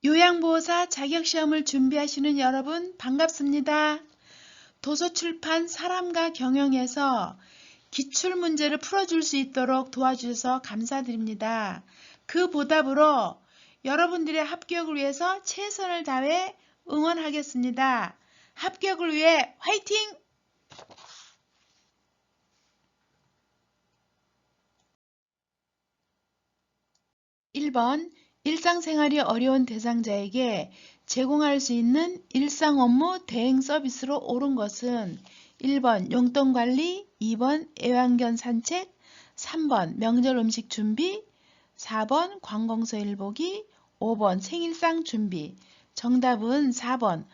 요양보호사 자격시험을 준비하시는 여러분 반갑습니다. 도서출판 사람과 경영에서 기출문제를 풀어줄 수 있도록 도와주셔서 감사드립니다. 그 보답으로 여러분들의 합격을 위해서 최선을 다해 응원하겠습니다. 합격을 위해 화이팅! 1번 일상생활이 어려운 대상자에게 제공할 수 있는 일상 업무 대행 서비스로 옳은 것은 1번 용돈관리, 2번 애완견 산책, 3번 명절 음식 준비, 4번 관공서 일보기, 5번 생일상 준비. 정답은 4번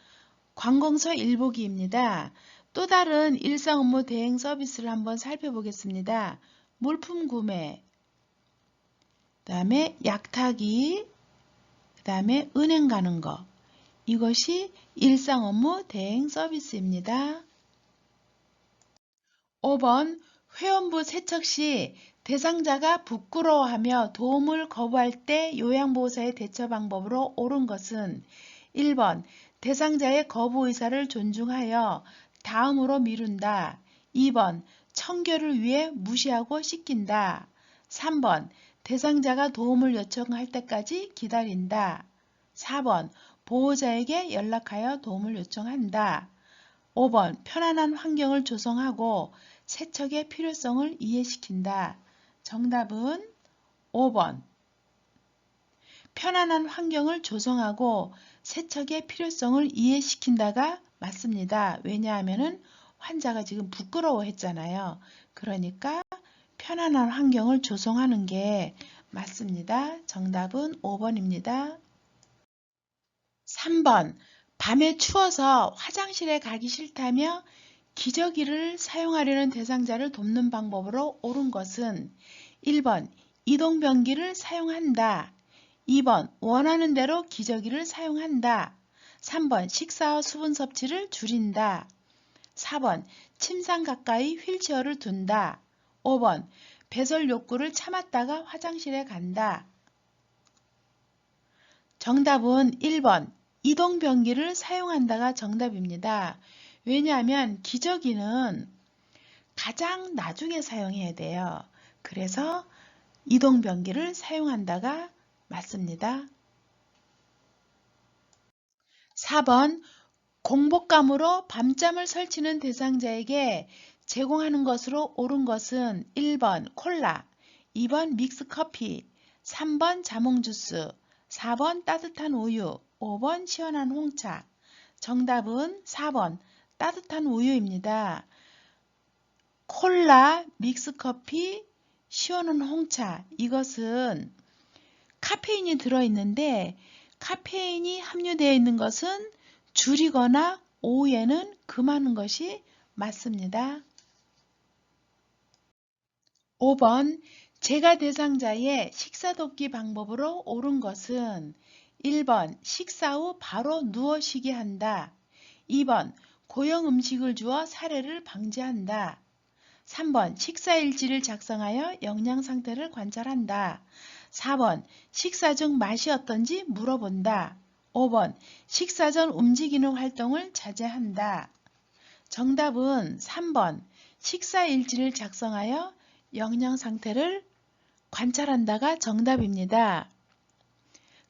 관공서 일보기입니다. 또 다른 일상 업무 대행 서비스를 한번 살펴보겠습니다. 물품 구매, 그 다음에 약 타기, 그 다음에 은행 가는 거. 이것이 일상 업무 대행 서비스입니다. 5번 회원부 세척 시 대상자가 부끄러워하며 도움을 거부할 때 요양보호사의 대처 방법으로 옳은 것은 1번 대상자의 거부 의사를 존중하여 다음으로 미룬다. 2번 청결을 위해 무시하고 씻긴다. 3번 대상자가 도움을 요청할 때까지 기다린다. 4번 보호자에게 연락하여 도움을 요청한다. 5번 편안한 환경을 조성하고 세척의 필요성을 이해시킨다. 정답은 5번 편안한 환경을 조성하고 세척의 필요성을 이해시킨다가 맞습니다. 왜냐하면 환자가 지금 부끄러워했잖아요. 그러니까 편안한 환경을 조성하는 게 맞습니다. 정답은 5번입니다. 3번 밤에 추워서 화장실에 가기 싫다며 기저귀를 사용하려는 대상자를 돕는 방법으로 옳은 것은 1번 이동변기를 사용한다. 2번 원하는 대로 기저귀를 사용한다. 3번 식사 후 수분 섭취를 줄인다. 4번 침상 가까이 휠체어를 둔다. 5번 배설 욕구를 참았다가 화장실에 간다. 정답은 1번 이동변기를 사용한다가 정답입니다. 왜냐하면 기저귀는 가장 나중에 사용해야 돼요. 그래서 이동변기를 사용한다가 맞습니다. 4번 공복감으로 밤잠을 설치는 대상자에게 제공하는 것으로 옳은 것은 1번 콜라, 2번 믹스커피, 3번 자몽주스, 4번 따뜻한 우유, 5번 시원한 홍차. 정답은 4번 따뜻한 우유입니다. 콜라, 믹스커피, 시원한 홍차 이것은 카페인이 들어있는데 카페인이 함유되어 있는 것은 줄이거나 오후에는 금하는 것이 맞습니다. 5번 재가 대상자의 식사 돕기 방법으로 옳은 것은 1번 식사 후 바로 누워 쉬게 한다. 2번 고형 음식을 주어 사례를 방지한다. 3번 식사일지를 작성하여 영양 상태를 관찰한다. 4번 식사 중 맛이 어떤지 물어본다. 5번 식사 전 움직이는 활동을 자제한다. 정답은 3번 식사일지를 작성하여 영양 상태를 관찰한다가 정답입니다.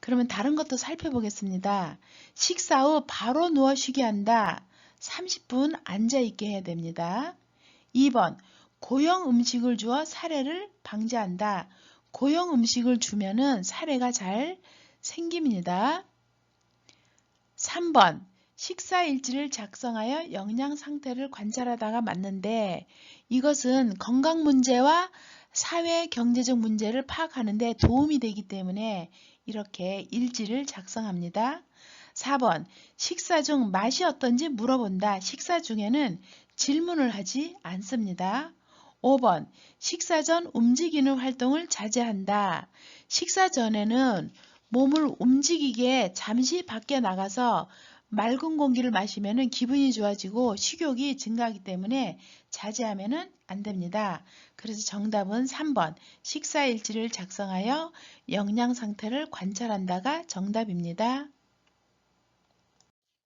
그러면 다른 것도 살펴보겠습니다. 식사 후 바로 누워 쉬게 한다. 30분 앉아있게 해야 됩니다. 2번 고형 음식을 주어 사례를 방지한다. 고형 음식을 주면은 사례가 잘 생깁니다. 3번 식사일지를 작성하여 영양 상태를 관찰하다가 맞는데 이것은 건강 문제와 사회 경제적 문제를 파악하는 데 도움이 되기 때문에 이렇게 일지를 작성합니다. 4번 식사 중 맛이 어떤지 물어본다. 식사 중에는 질문을 하지 않습니다. 5번 식사 전 움직이는 활동을 자제한다. 식사 전에는 몸을 움직이게 잠시 밖에 나가서 맑은 공기를 마시면 기분이 좋아지고 식욕이 증가하기 때문에 자제하면 안 됩니다. 그래서 정답은 3번 식사일지를 작성하여 영양 상태를 관찰한다가 정답입니다.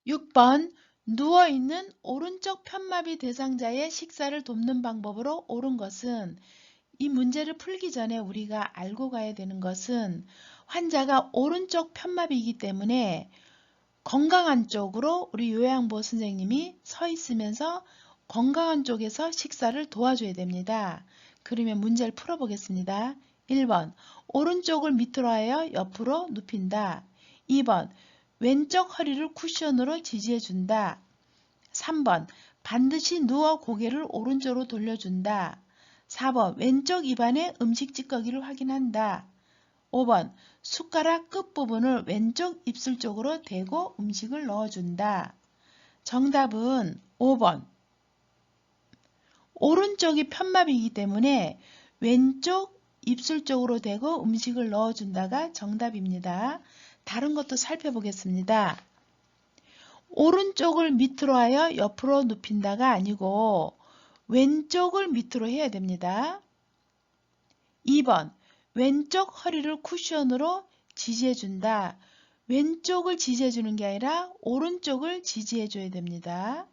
6번 누워있는 오른쪽 편마비 대상자의 식사를 돕는 방법으로 옳은 것은 이 문제를 풀기 전에 우리가 알고 가야 되는 것은 환자가 오른쪽 편마비이기 때문에 건강한 쪽으로 우리 요양보호 선생님이 서 있으면서 건강한 쪽에서 식사를 도와줘야 됩니다. 그러면 문제를 풀어보겠습니다. 1번 오른쪽을 밑으로 하여 옆으로 눕힌다. 2번 왼쪽 허리를 쿠션으로 지지해준다. 3번 반드시 누워 고개를 오른쪽으로 돌려준다. 4번 왼쪽 입안에 음식 찌꺼기를 확인한다. 5번 숟가락 끝부분을 왼쪽 입술 쪽으로 대고 음식을 넣어준다. 정답은 5번. 오른쪽이 편마비이기 때문에 왼쪽 입술 쪽으로 대고 음식을 넣어준다가 정답입니다. 다른 것도 살펴보겠습니다. 오른쪽을 밑으로 하여 옆으로 눕힌다가 아니고 왼쪽을 밑으로 해야 됩니다. 2번 왼쪽 허리를 쿠션으로 지지해준다. 왼쪽을 지지해주는 게 아니라 오른쪽을 지지해줘야 됩니다.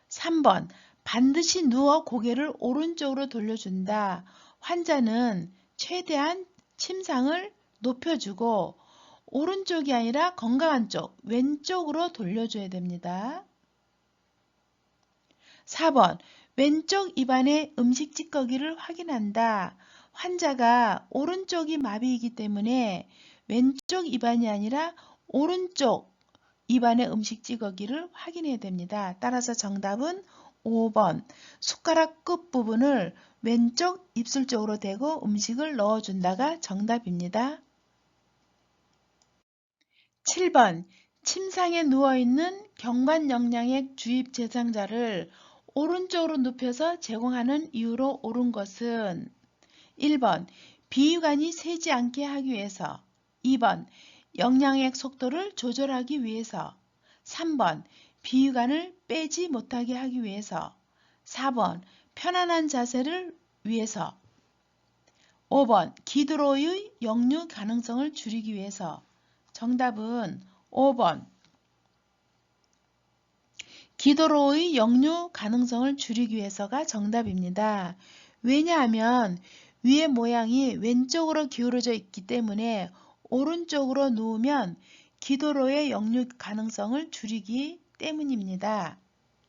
3번 반드시 누워 고개를 오른쪽으로 돌려준다. 환자는 최대한 침상을 높여주고 오른쪽이 아니라 건강한 쪽 왼쪽으로 돌려줘야 됩니다. 4번 왼쪽 입안에 음식 찌꺼기를 확인한다. 환자가 오른쪽이 마비이기 때문에 왼쪽 입안이 아니라 오른쪽 입안의 음식 찌꺼기를 확인해야 됩니다. 따라서 정답은 5번 숟가락 끝부분을 왼쪽 입술 쪽으로 대고 음식을 넣어준다가 정답입니다. 7번 침상에 누워있는 경관영양액 주입 대상자를 오른쪽으로 눕혀서 제공하는 이유로 옳은 것은 1번 비위관이 새지 않게 하기 위해서 2번 영양액 속도를 조절하기 위해서 3번 비위관을 빼지 못하게 하기 위해서 4번 편안한 자세를 위해서 5번 기도로의 역류 가능성을 줄이기 위해서 정답은 5번 기도로의 역류 가능성을 줄이기 위해서가 정답입니다. 왜냐하면 위의 모양이 왼쪽으로 기울어져 있기 때문에 오른쪽으로 누우면 기도로의 역류 가능성을 줄이기 때문입니다.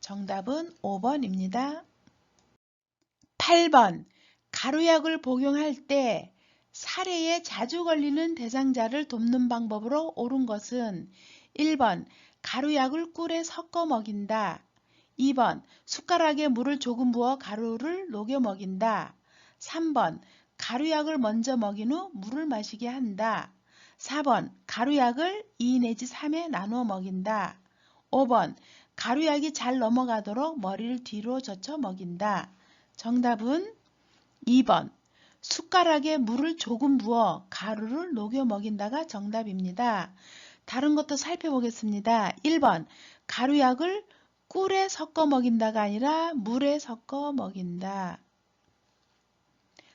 정답은 5번입니다. 8번 가루약을 복용할 때 사례에 자주 걸리는 대상자를 돕는 방법으로 옳은 것은 1번 가루약을 꿀에 섞어 먹인다. 2번 숟가락에 물을 조금 부어 가루를 녹여 먹인다. 3번 가루약을 먼저 먹인 후 물을 마시게 한다. 4번 가루약을 2 내지 3에 나누어 먹인다. 5번 가루약이 잘 넘어가도록 머리를 뒤로 젖혀 먹인다. 정답은 2번 숟가락에 물을 조금 부어 가루를 녹여 먹인다가 정답입니다. 다른 것도 살펴보겠습니다. 1번 가루약을 꿀에 섞어 먹인다가 아니라 물에 섞어 먹인다.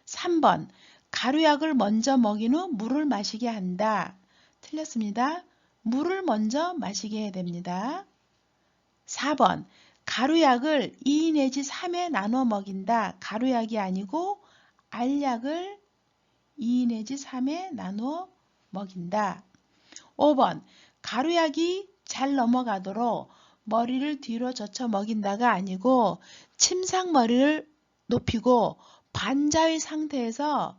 3번 가루약을 먼저 먹인 후 물을 마시게 한다. 틀렸습니다. 물을 먼저 마시게 해야 됩니다. 4번 가루약을 2 내지 3에 나눠 먹인다. 가루약이 아니고 알약을 2 내지 3에 나누어 먹인다. 5번 가루약이 잘 넘어가도록 머리를 뒤로 젖혀 먹인다가 아니고 침상머리를 높이고 반자의 상태에서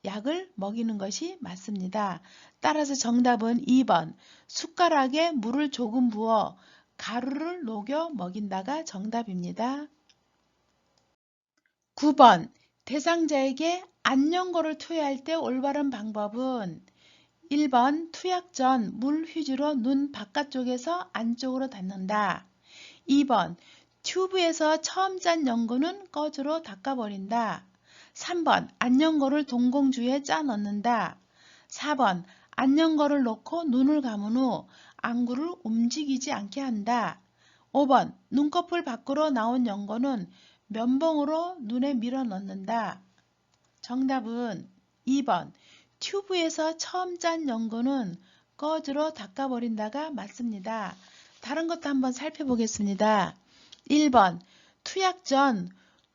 약을 먹이는 것이 맞습니다. 따라서 정답은 2번 숟가락에 물을 조금 부어 가루를 녹여 먹인다가 정답입니다. 9번 대상자에게 안연고를 투여할 때 올바른 방법은 1번 투약 전 물 휴지로 눈 바깥쪽에서 안쪽으로 닫는다. 2번 튜브에서 처음 짠 연고는 꺼즈로 닦아버린다. 3번 안연고를 동공주에 짜 넣는다. 4번 안연고를 넣고 눈을 감은 후 안구를 움직이지 않게 한다. 5번 눈꺼풀 밖으로 나온 연고는 면봉으로 눈에 밀어 넣는다. 정답은 2번 튜브에서 처음 짠 연고는 꺼즈로 닦아버린다가 맞습니다. 다른 것도 한번 살펴보겠습니다. 1번 투약 전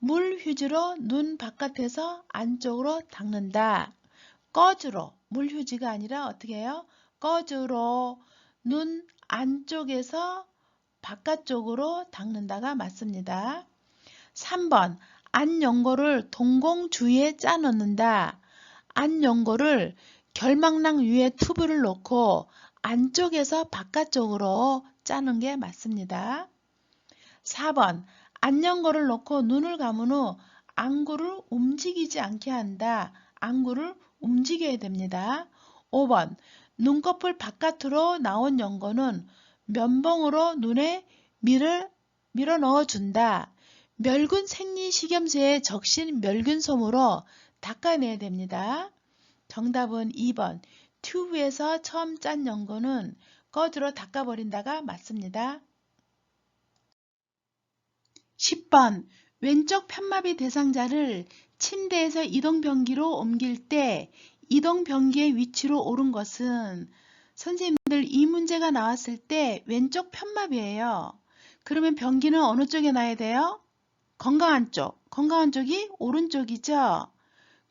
물 휴지로 눈 바깥에서 안쪽으로 닦는다. 꺼즈로, 물 휴지가 아니라 어떻게 해요? 꺼즈로 눈 안쪽에서 바깥쪽으로 닦는다가 맞습니다. 3번 안연고를 동공 주위에 짜 넣는다. 안연고를 결막낭 위에 튜브를 놓고 안쪽에서 바깥쪽으로 짜는 게 맞습니다. 4번 안연고를 놓고 눈을 감은 후 안구를 움직이지 않게 한다. 안구를 움직여야 됩니다. 5번 눈꺼풀 바깥으로 나온 연고는 면봉으로 눈에 밀어 넣어준다. 멸균 생리식염수에 적신 멸균솜으로 닦아내야 됩니다. 정답은 2번 튜브에서 처음 짠 연고는 꺼즈로 닦아버린다가 맞습니다. 10번 왼쪽 편마비 대상자를 침대에서 이동변기로 옮길 때 이동변기의 위치로 옳은 것은 선생님들 이 문제가 나왔을 때 왼쪽 편마비예요. 그러면 변기는 어느 쪽에 놔야 돼요? 건강한 쪽. 건강한 쪽이 오른쪽이죠.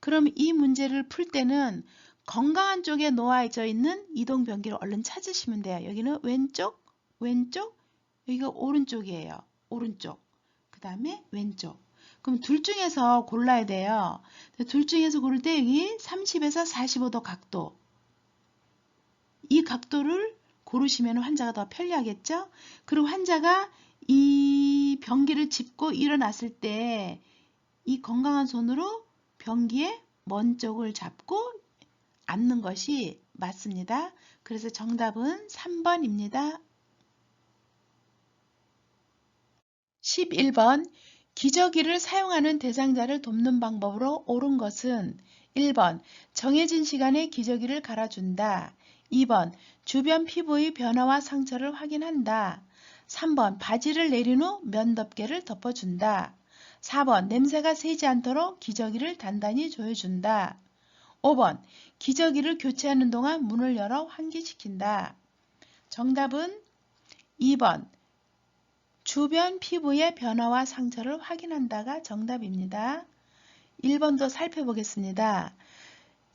그럼 이 문제를 풀 때는 건강한 쪽에 놓아져 있는 이동변기를 얼른 찾으시면 돼요. 여기는 왼쪽, 왼쪽, 여기가 오른쪽이에요. 오른쪽. 그 다음에 왼쪽. 그럼 둘 중에서 골라야 돼요. 둘 중에서 고를 때 여기 30에서 45도 각도. 이 각도를 고르시면 환자가 더 편리하겠죠? 그리고 환자가 이 변기를 짚고 일어났을 때 이 건강한 손으로 변기의 먼 쪽을 잡고 앉는 것이 맞습니다. 그래서 정답은 3번입니다. 11번 기저귀를 사용하는 대상자를 돕는 방법으로 옳은 것은 1번 정해진 시간에 기저귀를 갈아준다. 2번 주변 피부의 변화와 상처를 확인한다. 3번 바지를 내린 후 면덮개를 덮어준다. 4번 냄새가 새지 않도록 기저귀를 단단히 조여준다. 5번 기저귀를 교체하는 동안 문을 열어 환기시킨다. 정답은 2번 주변 피부의 변화와 상처를 확인한다가 정답입니다. 1번도 살펴보겠습니다.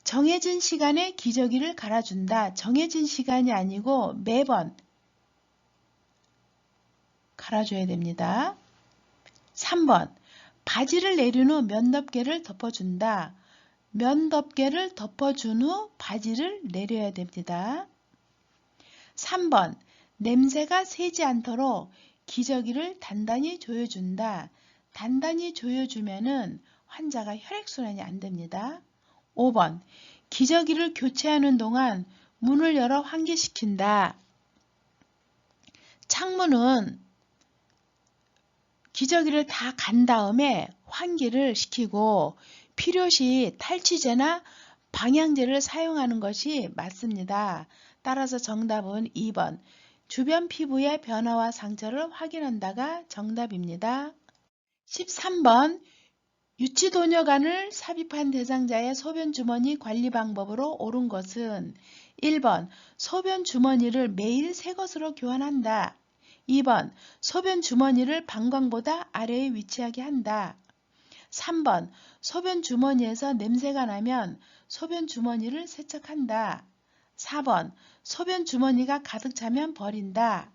정해진 시간에 기저귀를 갈아준다. 정해진 시간이 아니고 매번 갈아줘야 됩니다. 3번 바지를 내린 후 면덮개를 덮어준다. 면덮개를 덮어준 후 바지를 내려야 됩니다. 3번 냄새가 새지 않도록 기저귀를 단단히 조여준다. 단단히 조여주면은 환자가 혈액순환이 안 됩니다. 5번 기저귀를 교체하는 동안 문을 열어 환기시킨다. 창문은 기저귀를 다 간 다음에 환기를 시키고 필요시 탈취제나 방향제를 사용하는 것이 맞습니다. 따라서 정답은 2번 주변 피부의 변화와 상처를 확인한다가 정답입니다. 13번 유치도뇨관을 삽입한 대상자의 소변주머니 관리 방법으로 옳은 것은 1번 소변주머니를 매일 새 것으로 교환한다. 2번 소변주머니를 방광보다 아래에 위치하게 한다. 3번 소변주머니에서 냄새가 나면 소변주머니를 세척한다. 4번 소변주머니가 가득 차면 버린다.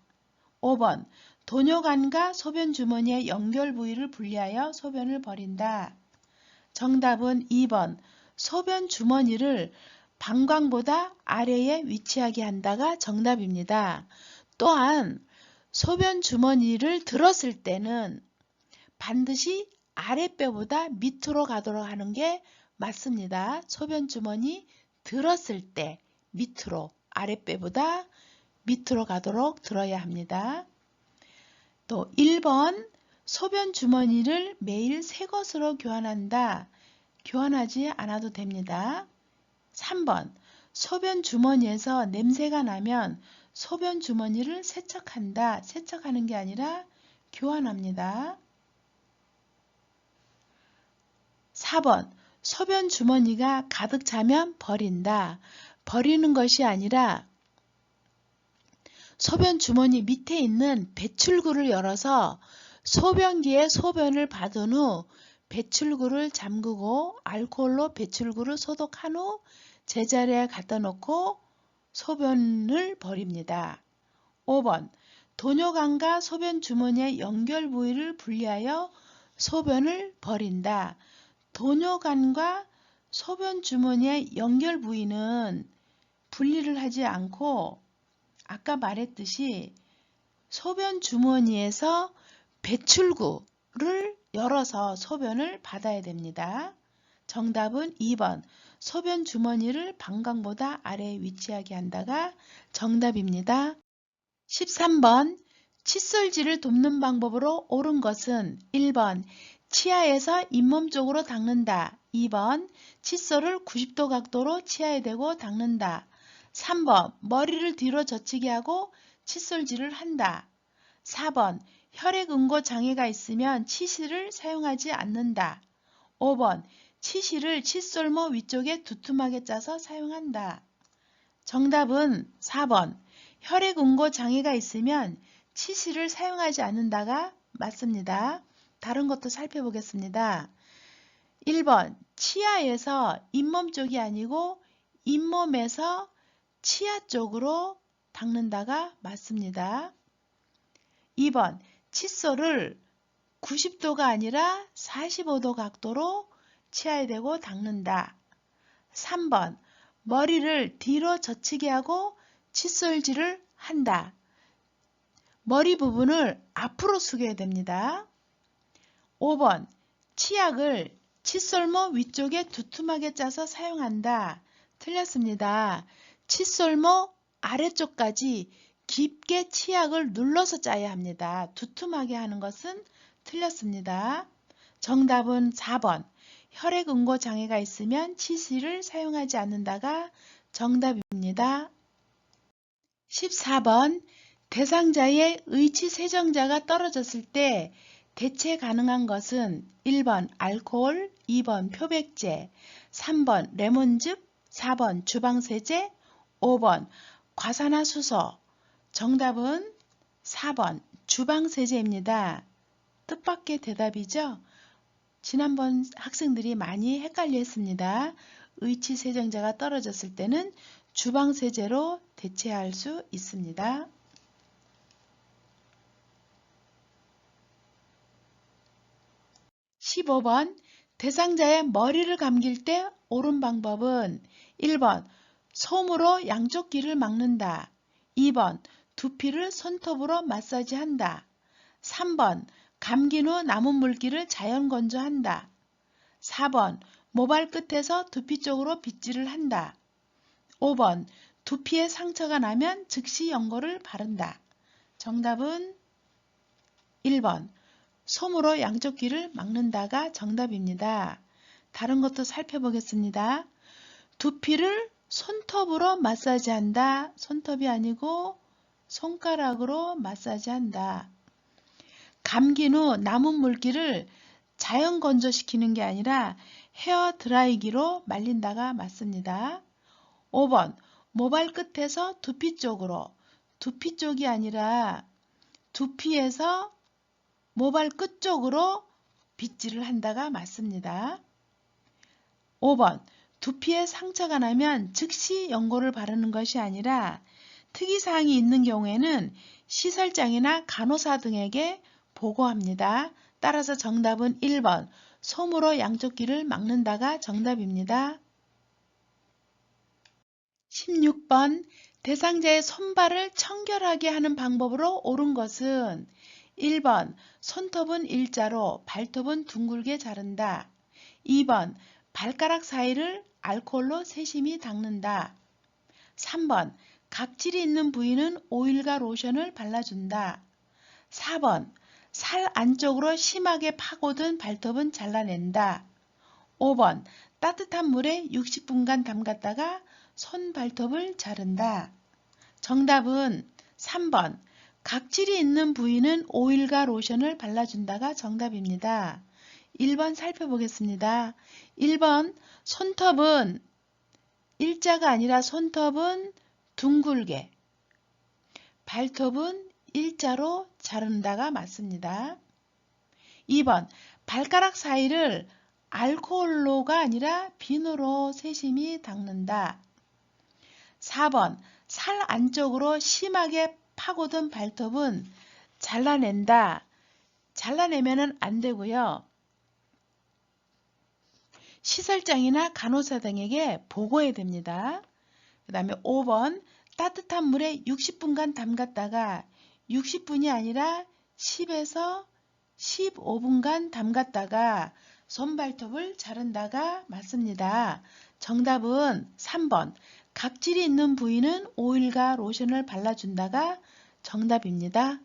5번 도뇨관과 소변주머니의 연결 부위를 분리하여 소변을 버린다. 정답은 2번 소변주머니를 방광보다 아래에 위치하게 한다가 정답입니다. 또한 소변주머니를 들었을 때는 반드시 아랫배보다 밑으로 가도록 하는 게 맞습니다. 소변주머니 들었을 때 밑으로, 아랫배보다 밑으로 가도록 들어야 합니다. 또 1번 소변주머니를 매일 새 것으로 교환한다. 교환하지 않아도 됩니다. 3번 소변주머니에서 냄새가 나면 소변 주머니를 세척한다. 세척하는 게 아니라 교환합니다. 4번 소변 주머니가 가득 차면 버린다. 버리는 것이 아니라 소변 주머니 밑에 있는 배출구를 열어서 소변기에 소변을 받은 후 배출구를 잠그고 알코올로 배출구를 소독한 후 제자리에 갖다 놓고 소변을 버립니다. 5번 도뇨관과 소변 주머니의 연결 부위를 분리하여 소변을 버린다. 도뇨관과 소변 주머니의 연결 부위는 분리를 하지 않고 아까 말했듯이 소변 주머니에서 배출구를 열어서 소변을 받아야 됩니다. 정답은 2번 소변 주머니를 방광보다 아래에 위치하게 한다가 정답입니다. 13번 칫솔질을 돕는 방법으로 옳은 것은 1번 치아에서 잇몸 쪽으로 닦는다. 2번 칫솔을 90도 각도로 치아에 대고 닦는다. 3번 머리를 뒤로 젖히게 하고 칫솔질을 한다. 4번 혈액응고 장애가 있으면 치실을 사용하지 않는다. 5번 치실을 칫솔모 위쪽에 두툼하게 짜서 사용한다. 정답은 4번 혈액응고 장애가 있으면 치실을 사용하지 않는다가 맞습니다. 다른 것도 살펴보겠습니다. 1번 치아에서 잇몸 쪽이 아니고 잇몸에서 치아 쪽으로 닦는다가 맞습니다. 2번 칫솔을 90도가 아니라 45도 각도로 치아에 대고 닦는다. 3번 머리를 뒤로 젖히게 하고 칫솔질을 한다. 머리 부분을 앞으로 숙여야 됩니다. 5번 치약을 칫솔모 위쪽에 두툼하게 짜서 사용한다. 틀렸습니다. 칫솔모 아래쪽까지 깊게 치약을 눌러서 짜야 합니다. 두툼하게 하는 것은 틀렸습니다. 정답은 4번 혈액응고 장애가 있으면 치실을 사용하지 않는다가 정답입니다. 14번 대상자의 의치세정자가 떨어졌을 때 대체 가능한 것은 1번 알코올, 2번 표백제, 3번 레몬즙, 4번 주방세제, 5번 과산화수소. 정답은 4번 주방세제입니다. 뜻밖의 대답이죠? 지난번 학생들이 많이 헷갈려 했습니다. 의치세정자가 떨어졌을 때는 주방세제로 대체할 수 있습니다. 15번 대상자의 머리를 감길 때 옳은 방법은 1번 솜으로 양쪽 귀를 막는다. 2번 두피를 손톱으로 마사지한다. 3번 감긴 후 남은 물기를 자연 건조한다. 4번 모발 끝에서 두피 쪽으로 빗질을 한다. 5번 두피에 상처가 나면 즉시 연고를 바른다. 정답은 1번 솜으로 양쪽 귀를 막는다가 정답입니다. 다른 것도 살펴보겠습니다. 두피를 손톱으로 마사지한다. 손톱이 아니고 손가락으로 마사지한다. 감긴 후 남은 물기를 자연 건조시키는 게 아니라 헤어 드라이기로 말린다가 맞습니다. 5번 모발 끝에서 두피 쪽으로 두피 쪽이 아니라 두피에서 모발 끝 쪽으로 빗질을 한다가 맞습니다. 5번 두피에 상처가 나면 즉시 연고를 바르는 것이 아니라 특이사항이 있는 경우에는 시설장이나 간호사 등에게 보고합니다. 따라서 정답은 1번 솜으로 양쪽 귀를 막는다가 정답입니다. 16번 대상자의 손발을 청결하게 하는 방법으로 옳은 것은 1번 손톱은 일자로 발톱은 둥글게 자른다. 2번 발가락 사이를 알코올로 세심히 닦는다. 3번 각질이 있는 부위는 오일과 로션을 발라준다. 4번 살 안쪽으로 심하게 파고든 발톱은 잘라낸다. 5번 따뜻한 물에 60분간 담갔다가 손 발톱을 자른다. 정답은 3번. 각질이 있는 부위는 오일과 로션을 발라준다가 정답입니다. 1번 살펴보겠습니다. 1번 손톱은 일자가 아니라 손톱은 둥글게, 발톱은 일자로 자른다가 맞습니다. 2번 발가락 사이를 알코올로가 아니라 비누로 세심히 닦는다. 4번 살 안쪽으로 심하게 파고든 발톱은 잘라낸다. 잘라내면 안 되고요. 시설장이나 간호사 등에게 보고해야 됩니다. 그 다음에 5번 따뜻한 물에 60분간 담갔다가 60분이 아니라 10에서 15분간 담갔다가 손발톱을 자른다가 맞습니다. 정답은 3번. 각질이 있는 부위는 오일과 로션을 발라준다가 정답입니다.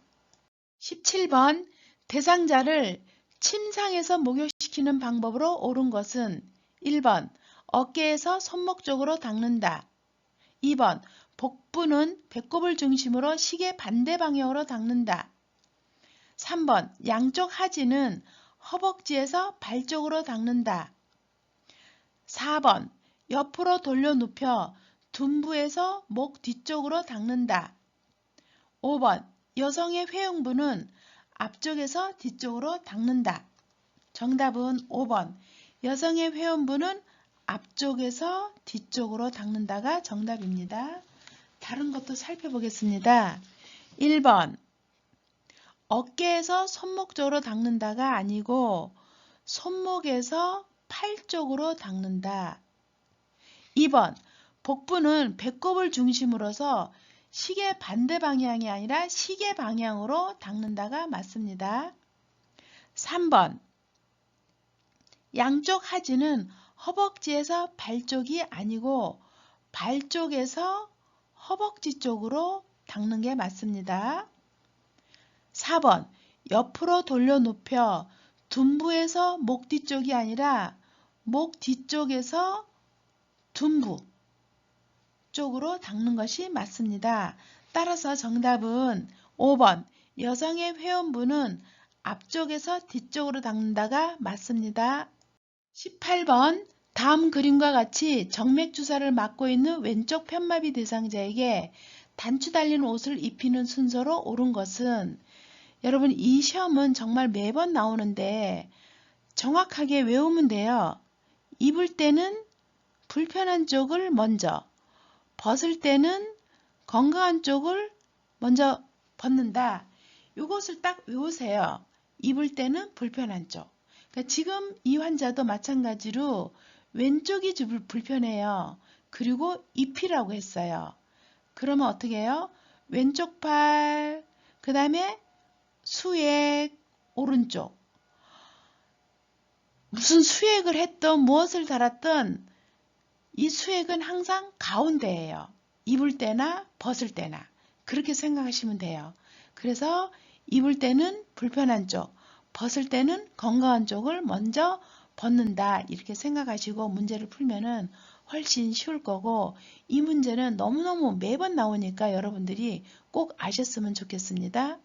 17번 대상자를 침상에서 목욕시키는 방법으로 옳은 것은 1번 어깨에서 손목 쪽으로 닦는다. 2번 복부는 배꼽을 중심으로 시계 반대 방향으로 닦는다. 3번 양쪽 하지는 허벅지에서 발 쪽으로 닦는다. 4번 옆으로 돌려 눕혀 둔부에서 목 뒤쪽으로 닦는다. 5번 여성의 회음부는 앞쪽에서 뒤쪽으로 닦는다. 정답은 5번. 여성의 회음부는 앞쪽에서 뒤쪽으로 닦는다가 정답입니다. 다른 것도 살펴보겠습니다. 1번 어깨에서 손목 쪽으로 닦는다가 아니고 손목에서 팔 쪽으로 닦는다. 2번 복부는 배꼽을 중심으로서 시계 반대 방향이 아니라 시계 방향으로 닦는다가 맞습니다. 3번 양쪽 하지는 허벅지에서 발 쪽이 아니고 발 쪽에서 허벅지 쪽으로 닦는 게 맞습니다. 4번 옆으로 돌려 눕혀 둔부에서 목 뒤쪽이 아니라 목 뒤쪽에서 둔부 쪽으로 닦는 것이 맞습니다. 따라서 정답은 5번 여성의 회음부는 앞쪽에서 뒤쪽으로 닦는다가 맞습니다. 18번 다음 그림과 같이 정맥주사를 맞고 있는 왼쪽 편마비 대상자에게 단추 달린 옷을 입히는 순서로 옳은 것은 여러분 이 시험은 정말 매번 나오는데 정확하게 외우면 돼요. 입을 때는 불편한 쪽을 먼저, 벗을 때는 건강한 쪽을 먼저 벗는다. 이것을 딱 외우세요. 입을 때는 불편한 쪽. 그러니까 지금 이 환자도 마찬가지로 왼쪽이 불편해요. 그리고 입이라고 했어요. 그러면 어떻게 해요? 왼쪽 팔, 그 다음에 수액, 오른쪽. 무슨 수액을 했든 무엇을 달았든 이 수액은 항상 가운데예요. 입을 때나 벗을 때나 그렇게 생각하시면 돼요. 그래서 입을 때는 불편한 쪽, 벗을 때는 건강한 쪽을 먼저 벗는다 이렇게 생각하시고 문제를 풀면은 훨씬 쉬울 거고 이 문제는 너무너무 매번 나오니까 여러분들이 꼭 아셨으면 좋겠습니다.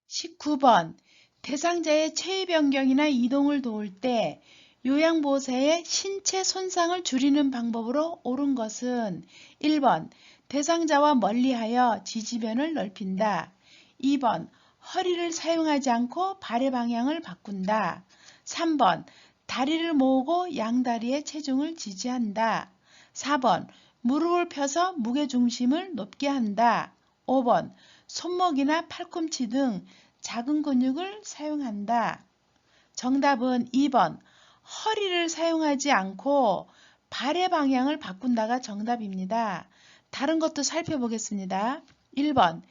19번 대상자의 체위 변경이나 이동을 도울 때 요양보호사의 신체 손상을 줄이는 방법으로 옳은 것은 1번 대상자와 멀리하여 지지면을 넓힌다. 2번 허리를 사용하지 않고 발의 방향을 바꾼다. 3번 다리를 모으고 양다리의 체중을 지지한다. 4번 무릎을 펴서 무게중심을 높게 한다. 5번 손목이나 팔꿈치 등 작은 근육을 사용한다. 정답은 2번 허리를 사용하지 않고 발의 방향을 바꾼다가 정답입니다. 다른 것도 살펴보겠습니다. 1번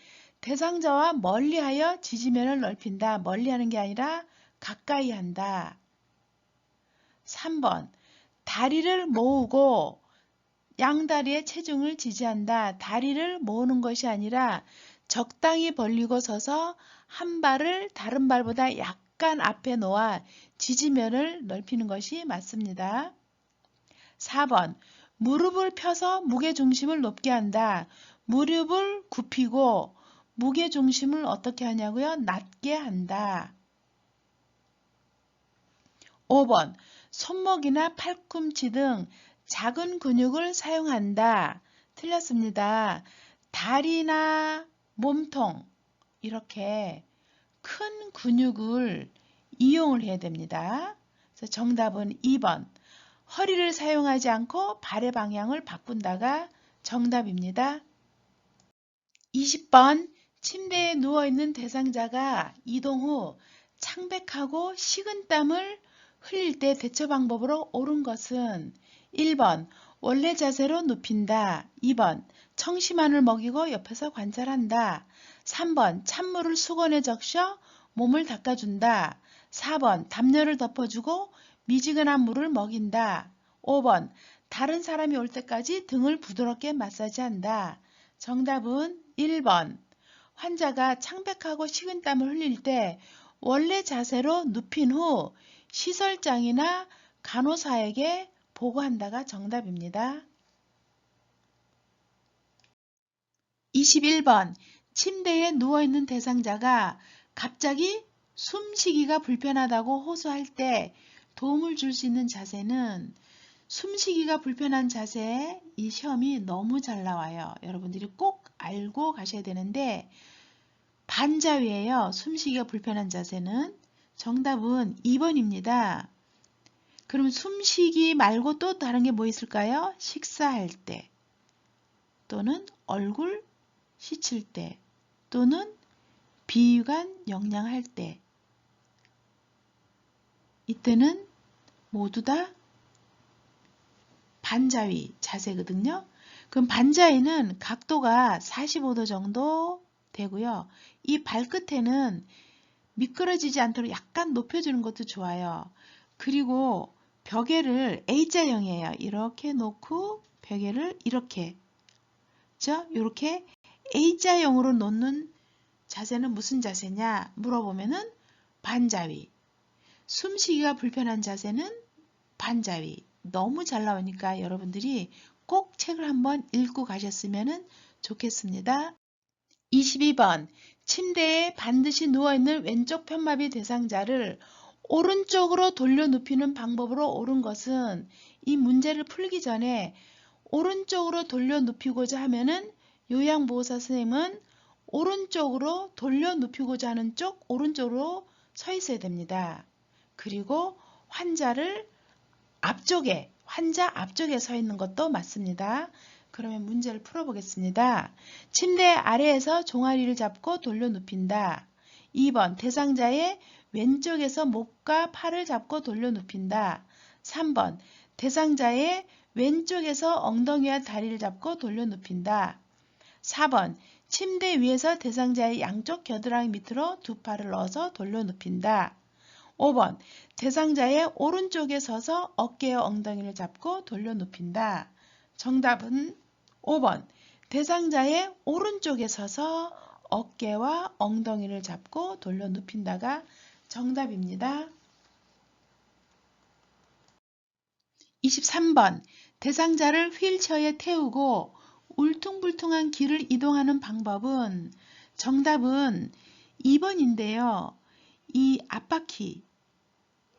대상자와 멀리하여 지지면을 넓힌다. 멀리하는 게 아니라 가까이 한다. 3번 다리를 모으고 양다리의 체중을 지지한다. 다리를 모으는 것이 아니라 적당히 벌리고 서서 한 발을 다른 발보다 약간 앞에 놓아 지지면을 넓히는 것이 맞습니다. 4번 무릎을 펴서 무게중심을 높게 한다. 무릎을 굽히고 무게중심을 어떻게 하냐고요? 낮게 한다. 5번 손목이나 팔꿈치 등 작은 근육을 사용한다. 틀렸습니다. 다리나 몸통 이렇게 큰 근육을 이용을 해야 됩니다. 그래서 정답은 2번 허리를 사용하지 않고 발의 방향을 바꾼다가 정답입니다. 20번 침대에 누워있는 대상자가 이동 후 창백하고 식은땀을 흘릴 때 대처 방법으로 옳은 것은 1번 원래 자세로 눕힌다. 2번 청심환을 먹이고 옆에서 관찰한다. 3번 찬물을 수건에 적셔 몸을 닦아준다. 4번 담요를 덮어주고 미지근한 물을 먹인다. 5번 다른 사람이 올 때까지 등을 부드럽게 마사지한다. 정답은 1번 환자가 창백하고 식은땀을 흘릴 때 원래 자세로 눕힌 후 시설장이나 간호사에게 보고한다가 정답입니다. 21번 침대에 누워있는 대상자가 갑자기 숨쉬기가 불편하다고 호소할 때 도움을 줄 수 있는 자세는 숨쉬기가 불편한 자세, 이 시험이 너무 잘 나와요. 여러분들이 꼭 알고 가셔야 되는데 반자위예요. 숨쉬기가 불편한 자세는. 정답은 2번입니다. 그럼 숨쉬기 말고 또 다른 게 뭐 있을까요? 식사할 때 또는 얼굴 씻을 때 또는 비위관 영양할 때 이때는 모두 다 반자위 자세거든요. 그럼 반자위는 각도가 45도 정도 되고요. 이 발끝에는 미끄러지지 않도록 약간 높여주는 것도 좋아요. 그리고 벽에를 A자형이에요. 이렇게 놓고 벽에를 이렇게 이렇게 A자형으로 놓는 자세는 무슨 자세냐 물어보면은 반자위. 숨쉬기가 불편한 자세는 반자위. 너무 잘 나오니까 여러분들이 꼭 책을 한번 읽고 가셨으면 좋겠습니다. 22번 침대에 반드시 누워있는 왼쪽 편마비 대상자를 오른쪽으로 돌려 눕히는 방법으로 옳은 것은 이 문제를 풀기 전에 오른쪽으로 돌려 눕히고자 하면은 요양보호사 선생님은 오른쪽으로 돌려 눕히고자 하는 쪽 오른쪽으로 서 있어야 됩니다. 그리고 환자를 환자 앞쪽에 서 있는 것도 맞습니다. 그러면 문제를 풀어보겠습니다. 침대 아래에서 종아리를 잡고 돌려 눕힌다. 2번 대상자의 왼쪽에서 목과 팔을 잡고 돌려 눕힌다. 3번 대상자의 왼쪽에서 엉덩이와 다리를 잡고 돌려 눕힌다. 4번 침대 위에서 대상자의 양쪽 겨드랑이 밑으로 두 팔을 넣어서 돌려 눕힌다. 5번 대상자의 오른쪽에 서서 어깨와 엉덩이를 잡고 돌려 눕힌다. 정답은 5번 대상자의 오른쪽에 서서 어깨와 엉덩이를 잡고 돌려 눕힌다가 정답입니다. 23번 대상자를 휠체어에 태우고 울퉁불퉁한 길을 이동하는 방법은 정답은 2번인데요. 이 앞바퀴,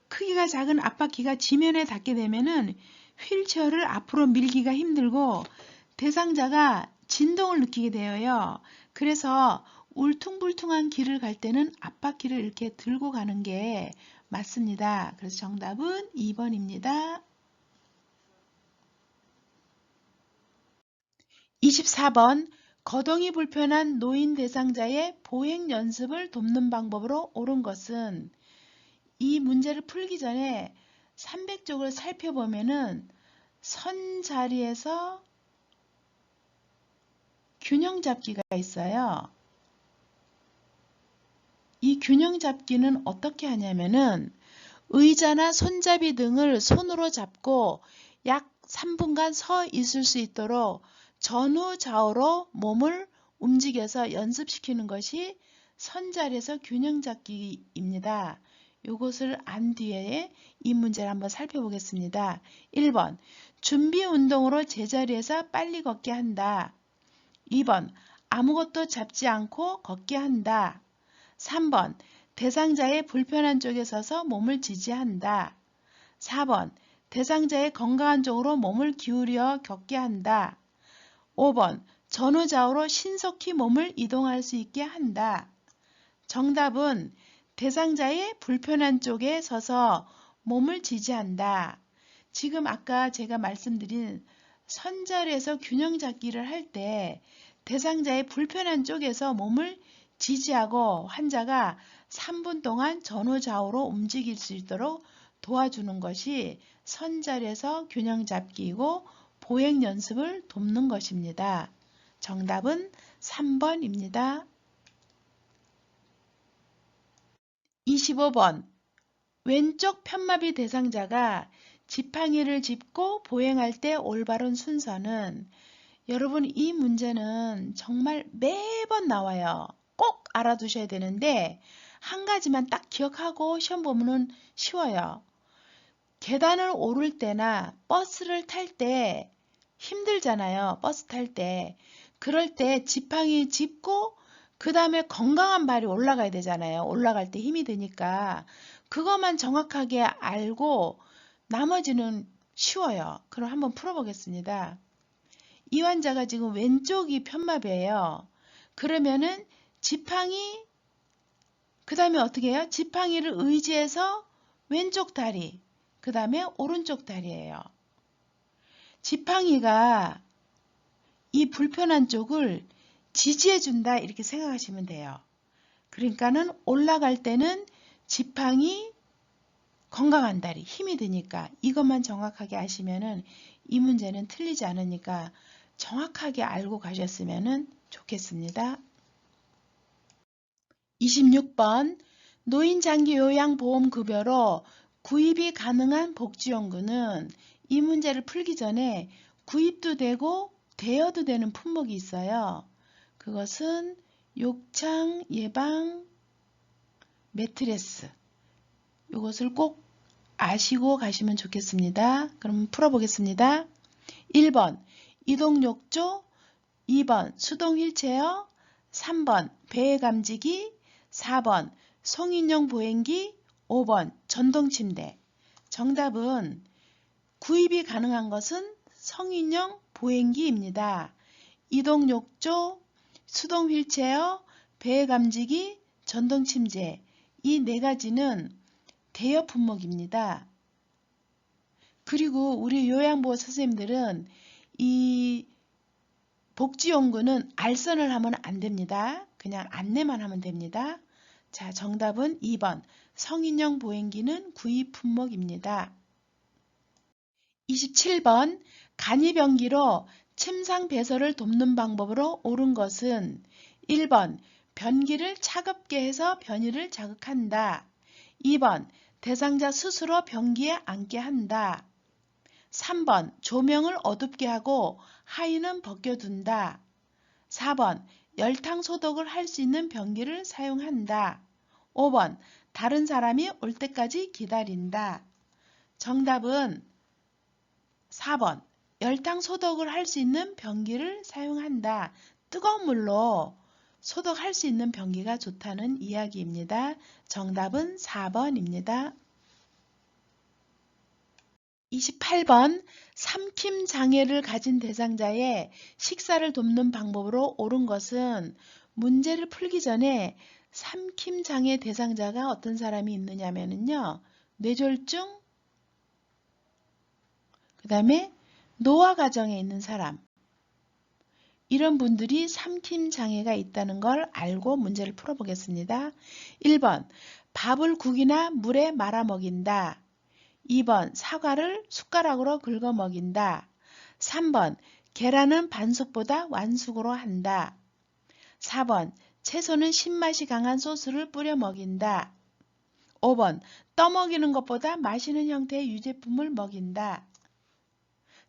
크기가 작은 앞바퀴가 지면에 닿게 되면은 휠체어를 앞으로 밀기가 힘들고 대상자가 진동을 느끼게 되어요. 그래서 울퉁불퉁한 길을 갈 때는 앞바퀴를 이렇게 들고 가는 게 맞습니다. 그래서 정답은 2번입니다. 24번 거동이 불편한 노인 대상자의 보행 연습을 돕는 방법으로 옳은 것은 이 문제를 풀기 전에 300쪽을 살펴보면은 선 자리에서 균형 잡기가 있어요. 이 균형 잡기는 어떻게 하냐면은 의자나 손잡이 등을 손으로 잡고 약 3분간 서 있을 수 있도록 전후 좌우로 몸을 움직여서 연습시키는 것이 선자리에서 균형 잡기입니다. 이것을 안 뒤에 이 문제를 한번 살펴보겠습니다. 1번 준비 운동으로 제자리에서 빨리 걷게 한다. 2번 아무것도 잡지 않고 걷게 한다. 3번 대상자의 불편한 쪽에 서서 몸을 지지한다. 4번 대상자의 건강한 쪽으로 몸을 기울여 걷게 한다. 5번 전후좌우로 신속히 몸을 이동할 수 있게 한다. 정답은 대상자의 불편한 쪽에 서서 몸을 지지한다. 지금 아까 제가 말씀드린 선절에서 균형 잡기를 할 때 대상자의 불편한 쪽에서 몸을 지지하고 환자가 3분 동안 전후좌우로 움직일 수 있도록 도와주는 것이 선절에서 균형 잡기이고 보행 연습을 돕는 것입니다. 정답은 3번입니다. 25번 왼쪽 편마비 대상자가 지팡이를 짚고 보행할 때 올바른 순서는 여러분 이 문제는 정말 매번 나와요. 꼭 알아두셔야 되는데 한 가지만 딱 기억하고 시험 보면은 쉬워요. 계단을 오를 때나 버스를 탈 때 힘들잖아요. 버스 탈 때. 그럴 때 지팡이 짚고 그 다음에 건강한 발이 올라가야 되잖아요. 올라갈 때 힘이 드니까. 그것만 정확하게 알고 나머지는 쉬워요. 그럼 한번 풀어보겠습니다. 이 환자가 지금 왼쪽이 편마비예요. 그러면은 지팡이 그 다음에 어떻게 해요? 지팡이를 의지해서 왼쪽 다리 그 다음에 오른쪽 다리예요. 지팡이가 이 불편한 쪽을 지지해준다 이렇게 생각하시면 돼요. 그러니까는 올라갈 때는 지팡이 건강한 다리 힘이 드니까 이것만 정확하게 아시면은 이 문제는 틀리지 않으니까 정확하게 알고 가셨으면 좋겠습니다. 26번 노인장기요양보험급여로 구입이 가능한 복지연구는 이 문제를 풀기 전에 구입도 되고 대여도 되는 품목이 있어요. 그것은 욕창 예방 매트레스. 이것을 꼭 아시고 가시면 좋겠습니다. 그럼 풀어보겠습니다. 1번 이동욕조, 2번 수동 휠체어, 3번 배감지기, 4번 성인용 보행기, 5번 전동침대. 정답은 구입이 가능한 것은 성인용 보행기입니다. 이동욕조, 수동 휠체어, 배감지기, 전동침대 이 네 가지는 대여 품목입니다. 그리고 우리 요양보호 선생님들은 이 복지연구는 알선을 하면 안 됩니다. 그냥 안내만 하면 됩니다. 자, 정답은 2번 성인용 보행기는 구입 품목입니다. 27번 간이변기로 침상 배설을 돕는 방법으로 옳은 것은 1번 변기를 차갑게 해서 변이를 자극한다. 2번 대상자 스스로 변기에 앉게 한다. 3번 조명을 어둡게 하고 하의는 벗겨둔다. 4번 열탕 소독을 할 수 있는 변기를 사용한다. 5번 다른 사람이 올 때까지 기다린다. 정답은 4번 열탕 소독을 할 수 있는 변기를 사용한다. 뜨거운 물로 소독할 수 있는 변기가 좋다는 이야기입니다. 정답은 4번입니다. 28번 삼킴 장애를 가진 대상자의 식사를 돕는 방법으로 옳은 것은 문제를 풀기 전에 삼킴 장애 대상자가 어떤 사람이 있느냐면요. 뇌졸중, 그 다음에 노화 과정에 있는 사람 이런 분들이 삼킴 장애가 있다는 걸 알고 문제를 풀어보겠습니다. 1번 밥을 국이나 물에 말아 먹인다. 2번 사과를 숟가락으로 긁어 먹인다. 3번 계란은 반숙보다 완숙으로 한다. 4번 채소는 신맛이 강한 소스를 뿌려 먹인다. 5번 떠먹이는 것보다 마시는 형태의 유제품을 먹인다.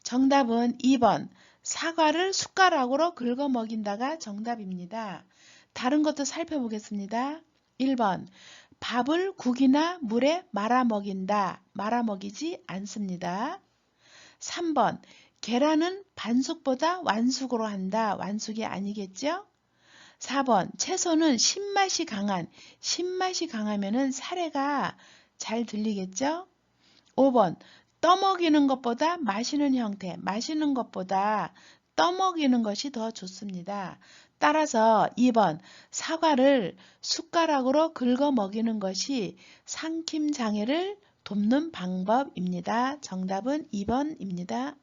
정답은 2번 사과를 숟가락으로 긁어 먹인다가 정답입니다. 다른 것도 살펴보겠습니다. 1번 밥을 국이나 물에 말아 먹인다. 말아 먹이지 않습니다. 3번 계란은 반숙보다 완숙으로 한다. 완숙이 아니겠죠? 4번 채소는 신맛이 강하면은 사례가 잘 들리겠죠? 5번 떠먹이는 것보다 마시는 형태, 마시는 것보다 떠먹이는 것이 더 좋습니다. 따라서 2번 사과를 숟가락으로 긁어 먹이는 것이 삼킴 장애를 돕는 방법입니다. 정답은 2번입니다.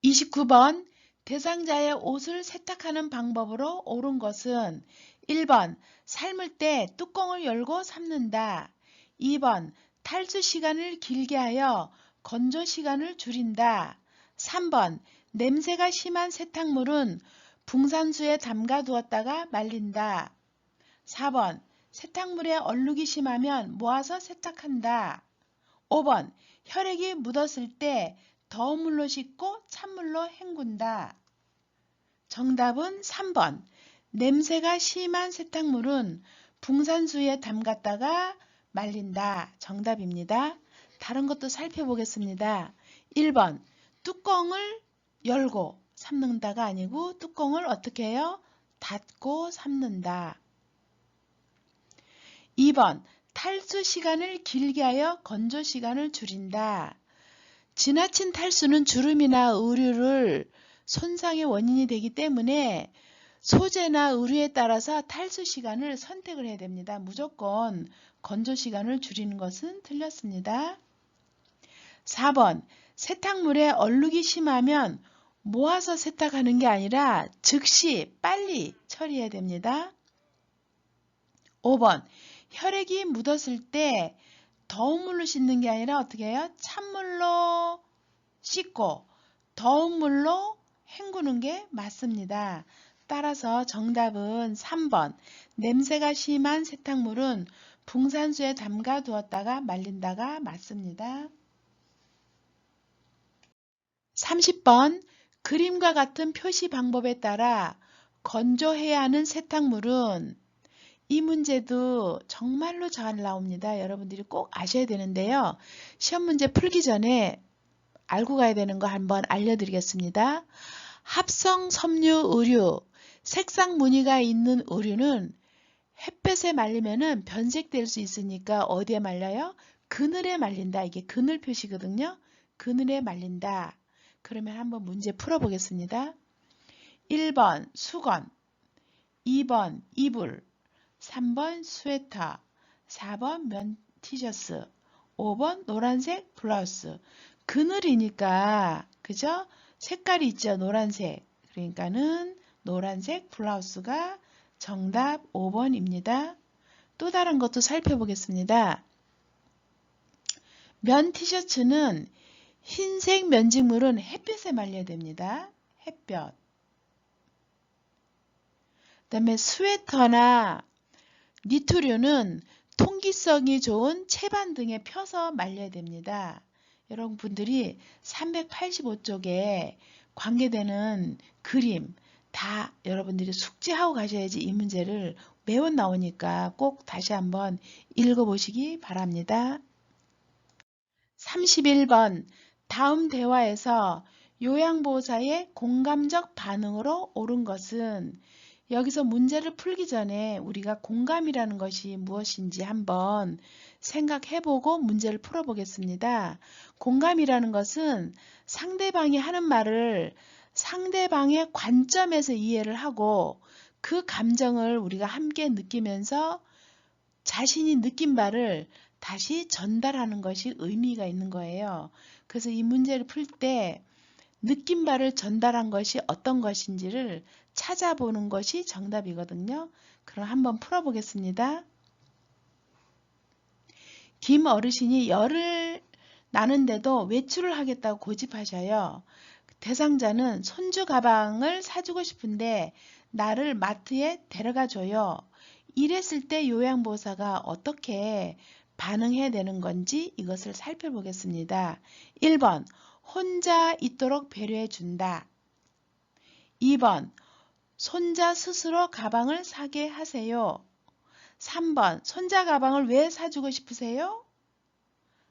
29번 대상자의 옷을 세탁하는 방법으로 옳은 것은 1번 삶을 때 뚜껑을 열고 삶는다. 2번 탈수 시간을 길게 하여 건조 시간을 줄인다. 3번 냄새가 심한 세탁물은 붕산수에 담가 두었다가 말린다. 4번 세탁물에 얼룩이 심하면 모아서 세탁한다. 5번 혈액이 묻었을 때 더운 물로 씻고 찬물로 헹군다. 정답은 3번. 냄새가 심한 세탁물은 붕산수에 담갔다가 말린다. 정답입니다. 다른 것도 살펴보겠습니다. 1번. 뚜껑을 열고 삶는다가 아니고 뚜껑을 어떻게 해요? 닫고 삶는다. 2번. 탈수 시간을 길게 하여 건조 시간을 줄인다. 지나친 탈수는 주름이나 의류를 손상의 원인이 되기 때문에 소재나 의류에 따라서 탈수 시간을 선택을 해야 됩니다. 무조건 건조 시간을 줄이는 것은 틀렸습니다. 4번 세탁물에 얼룩이 심하면 모아서 세탁하는 게 아니라 즉시 빨리 처리해야 됩니다. 5번 혈액이 묻었을 때 더운 물로 씻는 게 아니라 어떻게 해요? 찬물로 씻고 더운 물로 헹구는 게 맞습니다. 따라서 정답은 3번. 냄새가 심한 세탁물은 붕산수에 담가 두었다가 말린다가 맞습니다. 30번. 그림과 같은 표시 방법에 따라 건조해야 하는 세탁물은 이 문제도 정말로 잘 나옵니다. 여러분들이 꼭 아셔야 되는데요. 시험 문제 풀기 전에 알고 가야 되는 거 한번 알려드리겠습니다. 합성 섬유 의류, 색상 무늬가 있는 의류는 햇볕에 말리면 변색될 수 있으니까 어디에 말려요? 그늘에 말린다. 이게 그늘 표시거든요. 그늘에 말린다. 그러면 한번 문제 풀어보겠습니다. 1번 수건, 2번 이불, 3번 스웨터, 4번 면 티셔츠, 5번 노란색 블라우스. 그늘이니까 그죠? 색깔이 있죠. 노란색. 그러니까는 노란색 블라우스가 정답 5번입니다. 또 다른 것도 살펴보겠습니다. 면 티셔츠는 흰색 면직물은 햇볕에 말려야 됩니다. 햇볕. 그 다음에 스웨터나 니트류는 통기성이 좋은 채반 등에 펴서 말려야 됩니다. 여러분들이 385쪽에 관계되는 그림 다 여러분들이 숙지하고 가셔야지 이 문제를 매번 나오니까 꼭 다시 한번 읽어보시기 바랍니다. 31번 다음 대화에서 요양보호사의 공감적 반응으로 옳은 것은 여기서 문제를 풀기 전에 우리가 공감이라는 것이 무엇인지 한번 생각해보고 문제를 풀어보겠습니다. 공감이라는 것은 상대방이 하는 말을 상대방의 관점에서 이해를 하고 그 감정을 우리가 함께 느끼면서 자신이 느낀 바를 다시 전달하는 것이 의미가 있는 거예요. 그래서 이 문제를 풀 때 느낀 바를 전달한 것이 어떤 것인지를 찾아보는 것이 정답이거든요. 그럼 한번 풀어보겠습니다. 김 어르신이 열을 나는데도 외출을 하겠다고 고집하셔요. 대상자는 손주 가방을 사주고 싶은데 나를 마트에 데려가 줘요. 이랬을 때 요양보호사가 어떻게 반응해야 되는 건지 이것을 살펴보겠습니다. 1번 혼자 있도록 배려해 준다. 2번 손자 스스로 가방을 사게 하세요. 3번 손자 가방을 왜 사주고 싶으세요?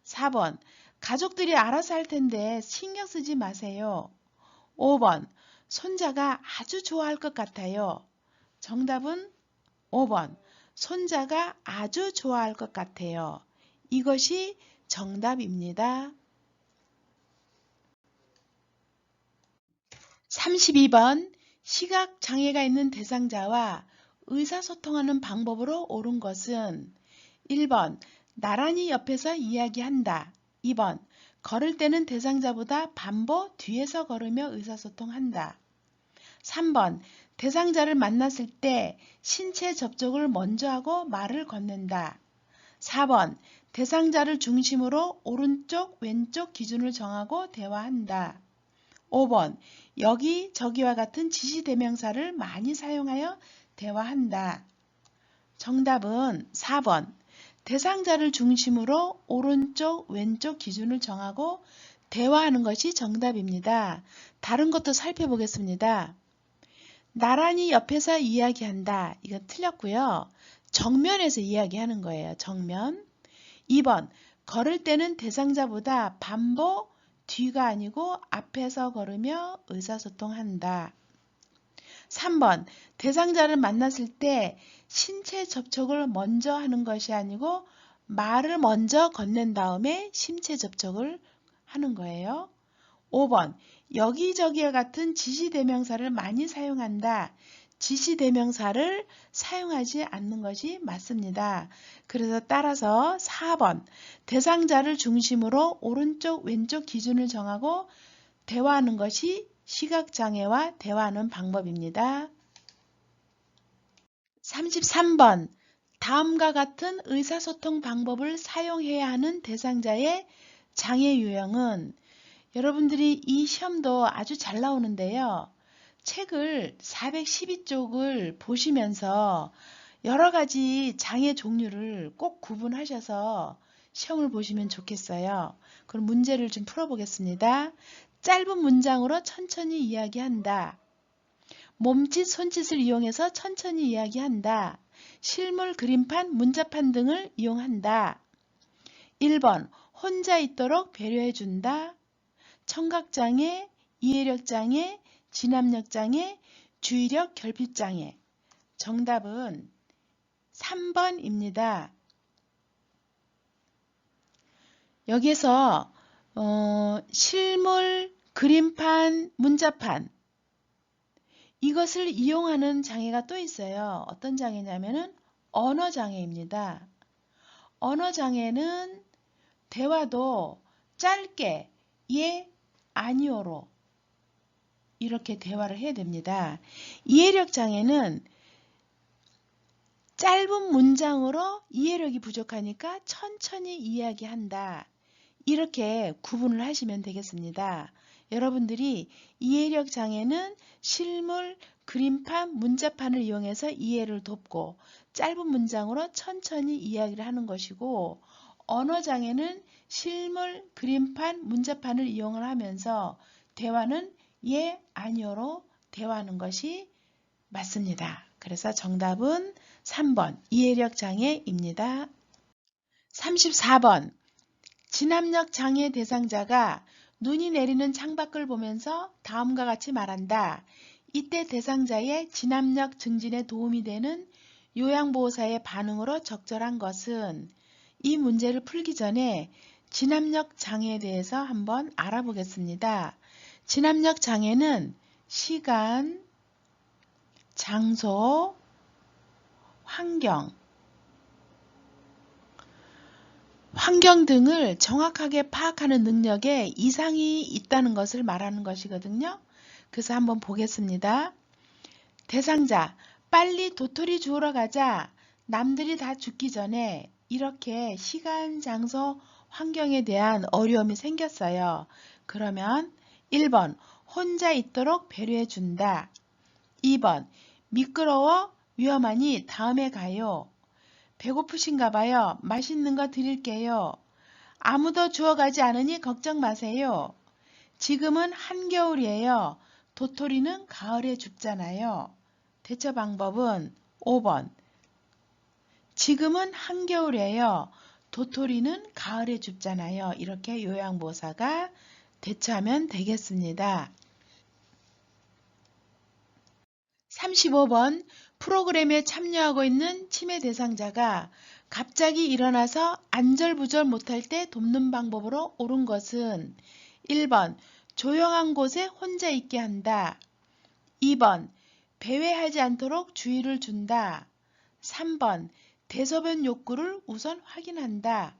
4번 가족들이 알아서 할 텐데 신경 쓰지 마세요. 5번. 손자가 아주 좋아할 것 같아요. 정답은 5번. 손자가 아주 좋아할 것 같아요. 이것이 정답입니다. 32번. 시각장애가 있는 대상자와 의사소통하는 방법으로 옳은 것은 1번. 나란히 옆에서 이야기한다. 2번. 걸을 때는 대상자보다 반보 뒤에서 걸으며 의사소통한다. 3번. 대상자를 만났을 때 신체 접촉을 먼저 하고 말을 건넨다. 4번. 대상자를 중심으로 오른쪽, 왼쪽 기준을 정하고 대화한다. 5번. 여기, 저기와 같은 지시대명사를 많이 사용하여 대화한다. 정답은 4번. 대상자를 중심으로 오른쪽, 왼쪽 기준을 정하고 대화하는 것이 정답입니다. 다른 것도 살펴보겠습니다. 나란히 옆에서 이야기한다. 이거 틀렸고요. 정면에서 이야기하는 거예요. 정면. 2번. 걸을 때는 대상자보다 반보 뒤가 아니고 앞에서 걸으며 의사소통한다. 3번. 대상자를 만났을 때 신체 접촉을 먼저 하는 것이 아니고 말을 먼저 건넨 다음에 신체 접촉을 하는 거예요. 5번. 여기저기와 같은 지시대명사를 많이 사용한다. 지시대명사를 사용하지 않는 것이 맞습니다. 그래서 따라서 4번. 대상자를 중심으로 오른쪽, 왼쪽 기준을 정하고 대화하는 것이 시각장애와 대화하는 방법입니다. 33번. 다음과 같은 의사소통 방법을 사용해야 하는 대상자의 장애 유형은 여러분들이 이 시험도 아주 잘 나오는데요. 책을 412쪽을 보시면서 여러 가지 장애 종류를 꼭 구분하셔서 시험을 보시면 좋겠어요. 그럼 문제를 좀 풀어보겠습니다. 짧은 문장으로 천천히 이야기한다. 몸짓, 손짓을 이용해서 천천히 이야기한다. 실물, 그림판, 문자판 등을 이용한다. 1번. 혼자 있도록 배려해준다. 청각장애, 이해력장애, 진압력장애, 주의력 결핍장애. 정답은 3번입니다. 여기서 실물, 그림판, 문자판 이것을 이용하는 장애가 또 있어요. 어떤 장애냐면은 언어장애입니다. 언어장애는 대화도 짧게 예, 아니오로 이렇게 대화를 해야 됩니다. 이해력 장애는 짧은 문장으로 이해력이 부족하니까 천천히 이야기한다. 이렇게 구분을 하시면 되겠습니다. 여러분들이 이해력 장애는 실물, 그림판, 문자판을 이용해서 이해를 돕고 짧은 문장으로 천천히 이야기를 하는 것이고 언어장애는 실물, 그림판, 문자판을 이용을 하면서 대화는 예, 아니요로 대화하는 것이 맞습니다. 그래서 정답은 3번 이해력 장애입니다. 34번 진압력 장애 대상자가 눈이 내리는 창밖을 보면서 다음과 같이 말한다. 이때 대상자의 진압력 증진에 도움이 되는 요양보호사의 반응으로 적절한 것은 이 문제를 풀기 전에 진압력 장애에 대해서 한번 알아보겠습니다. 진압력 장애는 시간, 장소, 환경 등을 정확하게 파악하는 능력에 이상이 있다는 것을 말하는 것이거든요. 그래서 한번 보겠습니다. 대상자, 빨리 도토리 주우러 가자. 남들이 다 죽기 전에 이렇게 시간, 장소, 환경에 대한 어려움이 생겼어요. 그러면 1번, 혼자 있도록 배려해 준다. 2번, 미끄러워 위험하니 다음에 가요. 배고프신가 봐요. 맛있는 거 드릴게요. 아무도 주워가지 않으니 걱정 마세요. 지금은 한겨울이에요. 도토리는 가을에 죽잖아요. 대처 방법은 5번. 지금은 한겨울이에요. 도토리는 가을에 줍잖아요. 이렇게 요양보사가 대처하면 되겠습니다. 35번 프로그램에 참여하고 있는 치매 대상자가 갑자기 일어나서 안절부절 못할 때 돕는 방법으로 옳은 것은 1번 조용한 곳에 혼자 있게 한다. 2번 배회하지 않도록 주의를 준다. 3번 대소변 욕구를 우선 확인한다.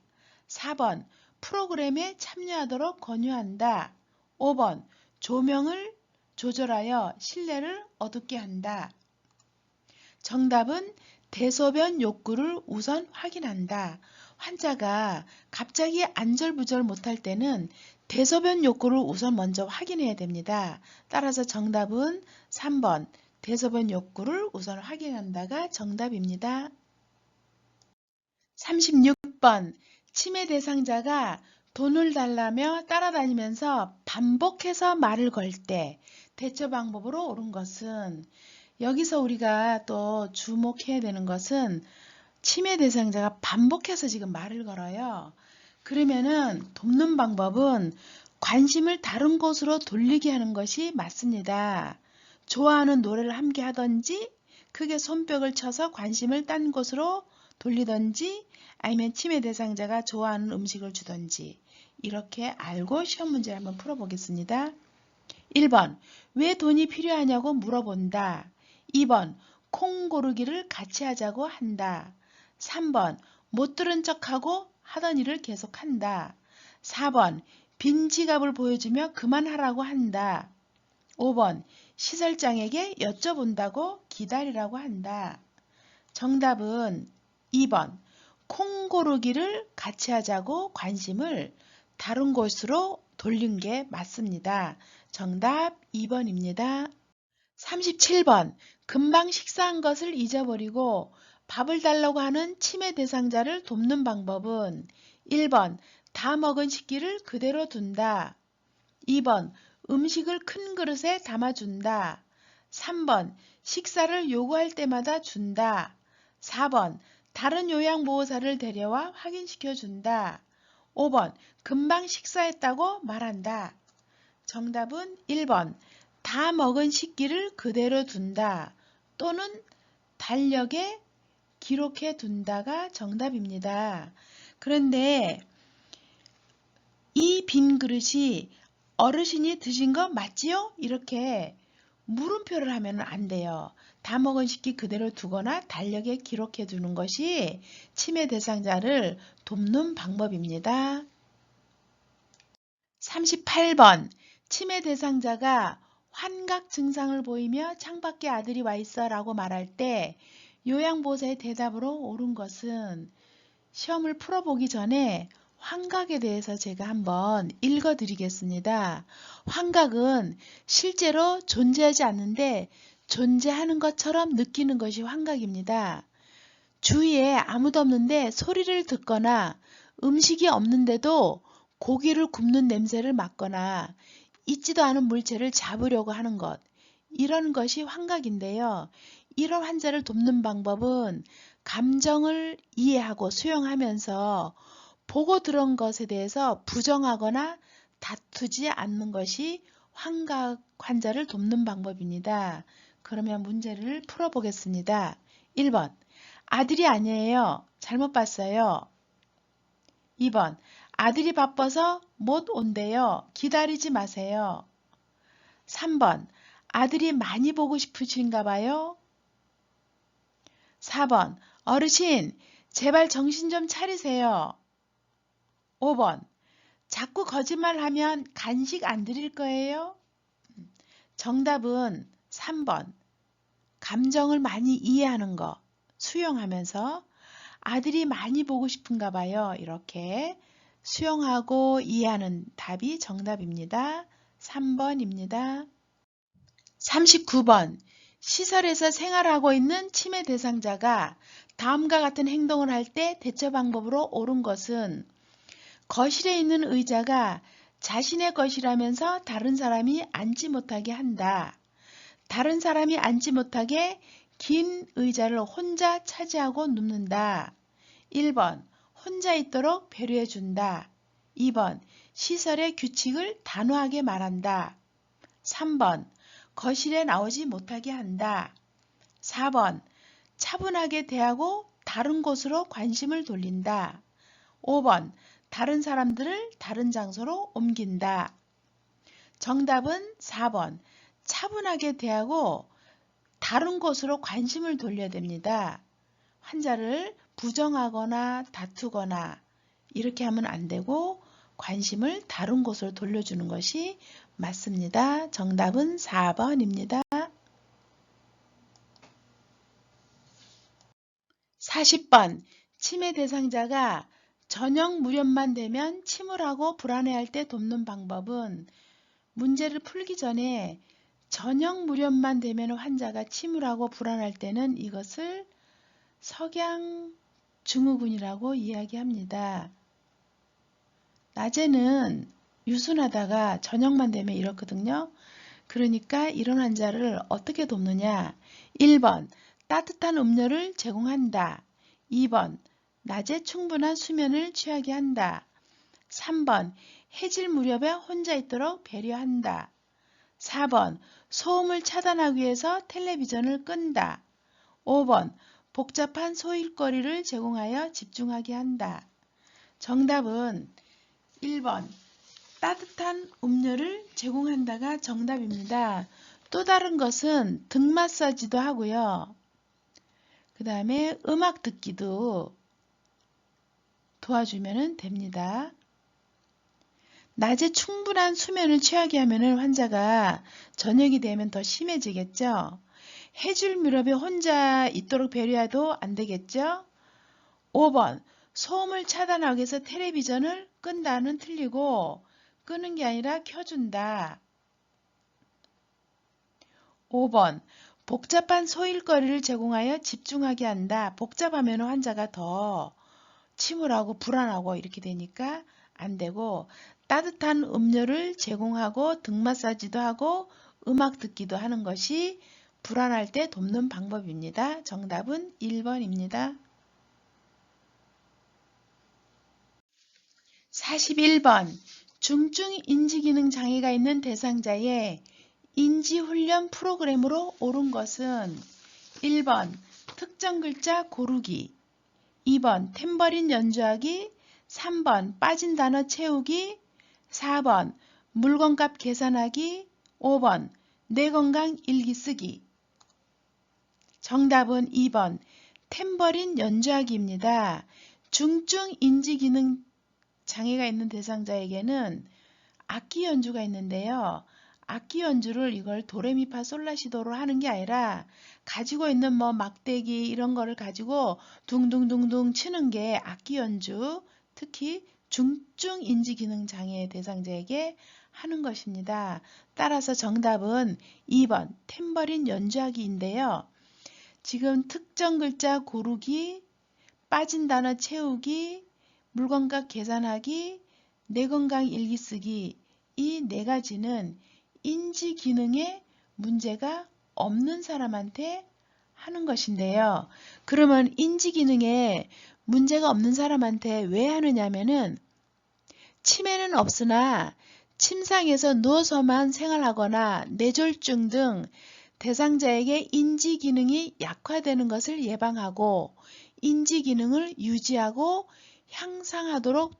4번 프로그램에 참여하도록 권유한다. 5번 조명을 조절하여 신뢰를 얻게 한다. 정답은 대소변 욕구를 우선 확인한다. 환자가 갑자기 안절부절 못할 때는 대소변 욕구를 우선 먼저 확인해야 됩니다. 따라서 정답은 3번 대소변 욕구를 우선 확인한다가 정답입니다. 36번 치매 대상자가 돈을 달라며 따라다니면서 반복해서 말을 걸 때 대처 방법으로 옳은 것은 여기서 우리가 또 주목해야 되는 것은 치매 대상자가 반복해서 지금 말을 걸어요. 그러면은 돕는 방법은 관심을 다른 곳으로 돌리게 하는 것이 맞습니다. 좋아하는 노래를 함께 하던지 크게 손뼉을 쳐서 관심을 딴 곳으로 돌리던지 아니면 치매 대상자가 좋아하는 음식을 주던지 이렇게 알고 시험 문제를 한번 풀어보겠습니다. 1번 왜 돈이 필요하냐고 물어본다. 2번 콩 고르기를 같이 하자고 한다. 3번 못 들은 척하고 하던 일을 계속한다. 4번 빈 지갑을 보여주며 그만하라고 한다. 5번 시설장에게 여쭤본다고 기다리라고 한다. 정답은 2번 콩 고르기를 같이 하자고 관심을 다른 곳으로 돌린 게 맞습니다. 정답 2번입니다. 37번 금방 식사한 것을 잊어버리고 밥을 달라고 하는 치매 대상자를 돕는 방법은 1번 다 먹은 식기를 그대로 둔다. 2번 음식을 큰 그릇에 담아준다. 3번 식사를 요구할 때마다 준다. 4번 다른 요양보호사를 데려와 확인시켜 준다. 5번 금방 식사했다고 말한다. 정답은 1번 다 먹은 식기를 그대로 둔다 또는 달력에 기록해 둔다가 정답입니다. 그런데 이 빈 그릇이 어르신이 드신 거 맞지요? 이렇게 물음표를 하면 안 돼요. 다 먹은 식기 그대로 두거나 달력에 기록해 두는 것이 치매 대상자를 돕는 방법입니다. 38번 치매 대상자가 환각 증상을 보이며 창밖에 아들이 와 있어 라고 말할 때 요양보호사의 대답으로 옳은 것은 시험을 풀어보기 전에 환각에 대해서 제가 한번 읽어드리겠습니다. 환각은 실제로 존재하지 않는데 존재하는 것처럼 느끼는 것이 환각입니다. 주위에 아무도 없는데 소리를 듣거나 음식이 없는데도 고기를 굽는 냄새를 맡거나 있지도 않은 물체를 잡으려고 하는 것, 이런 것이 환각인데요. 이런 환자를 돕는 방법은 감정을 이해하고 수용하면서 보고 들은 것에 대해서 부정하거나 다투지 않는 것이 환각 환자를 돕는 방법입니다. 그러면 문제를 풀어보겠습니다. 1번 아들이 아니에요. 잘못 봤어요. 2번 아들이 바빠서 못 온대요. 기다리지 마세요. 3번 아들이 많이 보고 싶으신가 봐요. 4번 어르신 제발 정신 좀 차리세요. 5번 자꾸 거짓말하면 간식 안 드릴 거예요. 정답은 3번 감정을 많이 이해하는 거 수용하면서 아들이 많이 보고 싶은가 봐요. 이렇게 수용하고 이해하는 답이 정답입니다. 3번입니다. 39번 시설에서 생활하고 있는 치매 대상자가 다음과 같은 행동을 할 때 대처 방법으로 옳은 것은 거실에 있는 의자가 자신의 것이라면서 다른 사람이 앉지 못하게 한다. 다른 사람이 앉지 못하게 긴 의자를 혼자 차지하고 눕는다. 1번 혼자 있도록 배려해 준다. 2번 시설의 규칙을 단호하게 말한다. 3번 거실에 나오지 못하게 한다. 4번 차분하게 대하고 다른 곳으로 관심을 돌린다. 5번 다른 사람들을 다른 장소로 옮긴다. 정답은 4번 차분하게 대하고 다른 곳으로 관심을 돌려야 됩니다. 환자를 부정하거나 다투거나 이렇게 하면 안 되고 관심을 다른 곳으로 돌려주는 것이 맞습니다. 정답은 4번입니다. 40번 치매 대상자가 저녁 무렵만 되면 침울하고 불안해할 때 돕는 방법은 문제를 풀기 전에 저녁 무렵만 되면 환자가 침울하고 불안할 때는 이것을 석양 증후군이라고 이야기합니다. 낮에는 유순하다가 저녁만 되면 이렇거든요. 그러니까 이런 환자를 어떻게 돕느냐? 1번 따뜻한 음료를 제공한다. 2번 낮에 충분한 수면을 취하게 한다. 3번 해질 무렵에 혼자 있도록 배려한다. 4번 소음을 차단하기 위해서 텔레비전을 끈다. 5번 복잡한 소일거리를 제공하여 집중하게 한다. 정답은 1번 따뜻한 음료를 제공한다가 정답입니다. 또 다른 것은 등 마사지도 하고요. 그 다음에 음악 듣기도 도와주면 됩니다. 낮에 충분한 수면을 취하게 하면 환자가 저녁이 되면 더 심해지겠죠. 해질 무렵에 혼자 있도록 배려해도 안 되겠죠. 5번 소음을 차단하기 위해서 텔레비전을 끈다는 틀리고 끄는 게 아니라 켜준다. 5번 복잡한 소일거리를 제공하여 집중하게 한다. 복잡하면 환자가 더 침울하고 불안하고 이렇게 되니까 안 되고 따뜻한 음료를 제공하고 등 마사지도 하고 음악 듣기도 하는 것이 불안할 때 돕는 방법입니다. 정답은 1번입니다. 41번 중증 인지기능 장애가 있는 대상자의 인지훈련 프로그램으로 옳은 것은 1번 특정 글자 고르기, 2번 탬버린 연주하기, 3번 빠진 단어 채우기, 4번 물건값 계산하기, 5번 내 건강 일기 쓰기. 정답은 2번 탬버린 연주하기입니다. 중증 인지기능 장애가 있는 대상자에게는 악기 연주가 있는데요. 악기 연주를 이걸 도레미파솔라시도로 하는 게 아니라 가지고 있는 뭐 막대기 이런 거를 가지고 둥둥둥둥 치는 게 악기 연주, 특히 중증 인지기능 장애 대상자에게 하는 것입니다. 따라서 정답은 2번 탬버린 연주하기인데요. 지금 특정 글자 고르기, 빠진 단어 채우기, 물건값 계산하기, 내 건강 일기 쓰기 이 네 가지는 인지 기능에 문제가 없는 사람한테 하는 것인데요. 그러면 인지 기능에 문제가 없는 사람한테 왜 하느냐면은 치매는 없으나 침상에서 누워서만 생활하거나 뇌졸중 등 대상자에게 인지 기능이 약화되는 것을 예방하고 인지 기능을 유지하고 향상하도록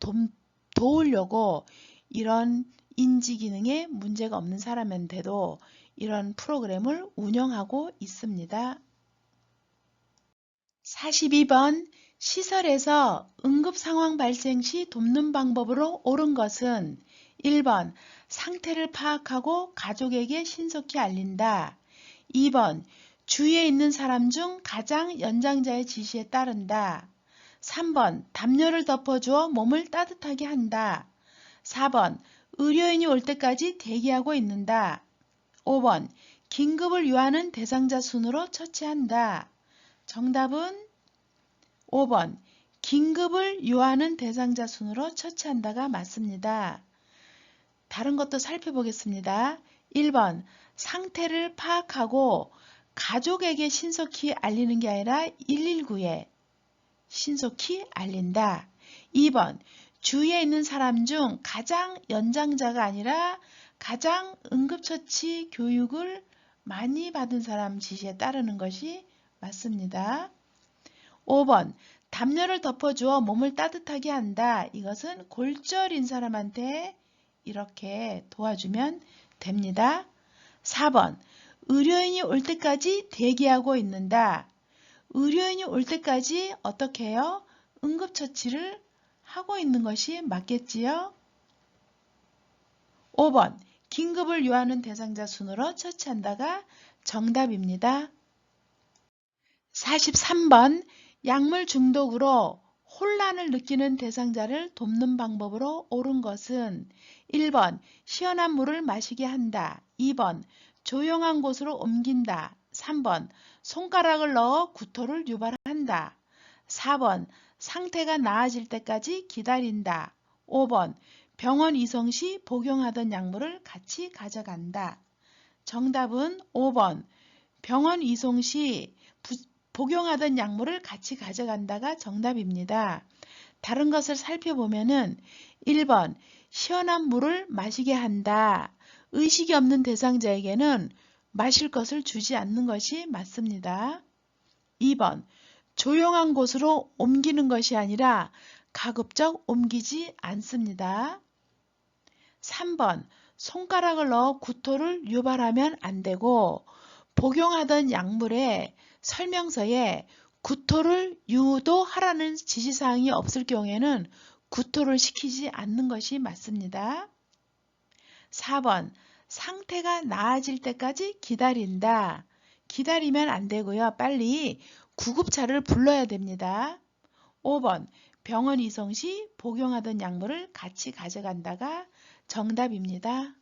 도우려고 이런 인지 기능에 문제가 없는 사람한테도 이런 프로그램을 운영하고 있습니다. 42번 시설에서 응급 상황 발생 시 돕는 방법으로 옳은 것은 1번 상태를 파악하고 가족에게 신속히 알린다. 2번 주위에 있는 사람 중 가장 연장자의 지시에 따른다. 3번 담요를 덮어주어 몸을 따뜻하게 한다. 4번 의료인이 올 때까지 대기하고 있는다. 5번 긴급을 요하는 대상자 순으로 처치한다. 정답은 5번 긴급을 요하는 대상자 순으로 처치한다가 맞습니다. 다른 것도 살펴보겠습니다. 1번 상태를 파악하고 가족에게 신속히 알리는 게 아니라 119에 신속히 알린다. 2번 주위에 있는 사람 중 가장 연장자가 아니라 가장 응급처치 교육을 많이 받은 사람 지시에 따르는 것이 맞습니다. 5번 담요를 덮어주어 몸을 따뜻하게 한다. 이것은 골절인 사람한테 이렇게 도와주면 됩니다. 4번 의료인이 올 때까지 대기하고 있는다. 의료인이 올 때까지 어떻게 해요? 응급처치를 하고 있는 것이 맞겠지요? 5번 긴급을 요하는 대상자 순으로 처치한다가 정답입니다. 43번 약물 중독으로 혼란을 느끼는 대상자를 돕는 방법으로 옳은 것은 1번 시원한 물을 마시게 한다. 2번 조용한 곳으로 옮긴다. 3번 손가락을 넣어 구토를 유발한다. 4번 상태가 나아질 때까지 기다린다. 5번 병원 이송 시 복용하던 약물을 같이 가져간다. 정답은 5번 병원 이송 시 복용하던 약물을 같이 가져간다가 정답입니다. 다른 것을 살펴보면은 1번 시원한 물을 마시게 한다. 의식이 없는 대상자에게는 마실 것을 주지 않는 것이 맞습니다. 2번 조용한 곳으로 옮기는 것이 아니라 가급적 옮기지 않습니다. 3번 손가락을 넣어 구토를 유발하면 안 되고 복용하던 약물의 설명서에 구토를 유도하라는 지시사항이 없을 경우에는 구토를 시키지 않는 것이 맞습니다. 4번 상태가 나아질 때까지 기다린다. 기다리면 안 되고요. 빨리 구급차를 불러야 됩니다. 5번 병원 이송 시 복용하던 약물을 같이 가져간다가 정답입니다.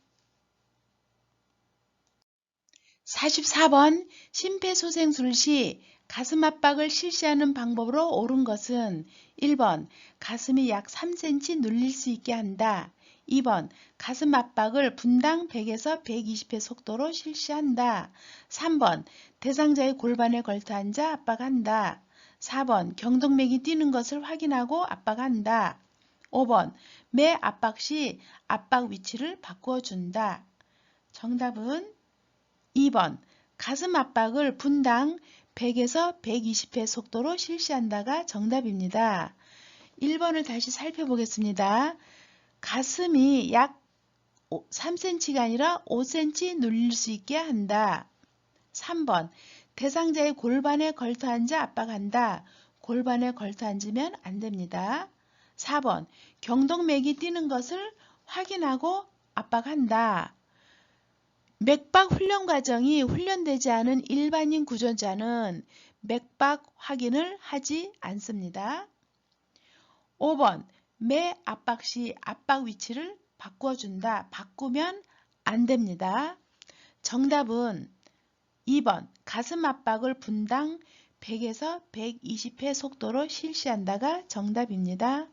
44번 심폐소생술 시 가슴 압박을 실시하는 방법으로 옳은 것은 1번 가슴이 약 3cm 눌릴 수 있게 한다. 2번 가슴 압박을 분당 100에서 120회 속도로 실시한다. 3번 대상자의 골반에 걸터 앉아 압박한다. 4번 경동맥이 뛰는 것을 확인하고 압박한다. 5번 매 압박 시 압박 위치를 바꿔준다. 정답은 2번 가슴 압박을 분당 100에서 120회 속도로 실시한다가 정답입니다. 1번을 다시 살펴보겠습니다. 가슴이 약 3cm가 아니라 5cm 눌릴 수 있게 한다. 3번 대상자의 골반에 걸터 앉아 압박한다. 골반에 걸터 앉으면 안 됩니다. 4번 경동맥이 뛰는 것을 확인하고 압박한다. 맥박 훈련 과정이 훈련되지 않은 일반인 구조자는 맥박 확인을 하지 않습니다. 5번 매 압박 시 압박 위치를 바꿔준다. 바꾸면 안 됩니다. 정답은 2번 가슴 압박을 분당 100에서 120회 속도로 실시한다가 정답입니다.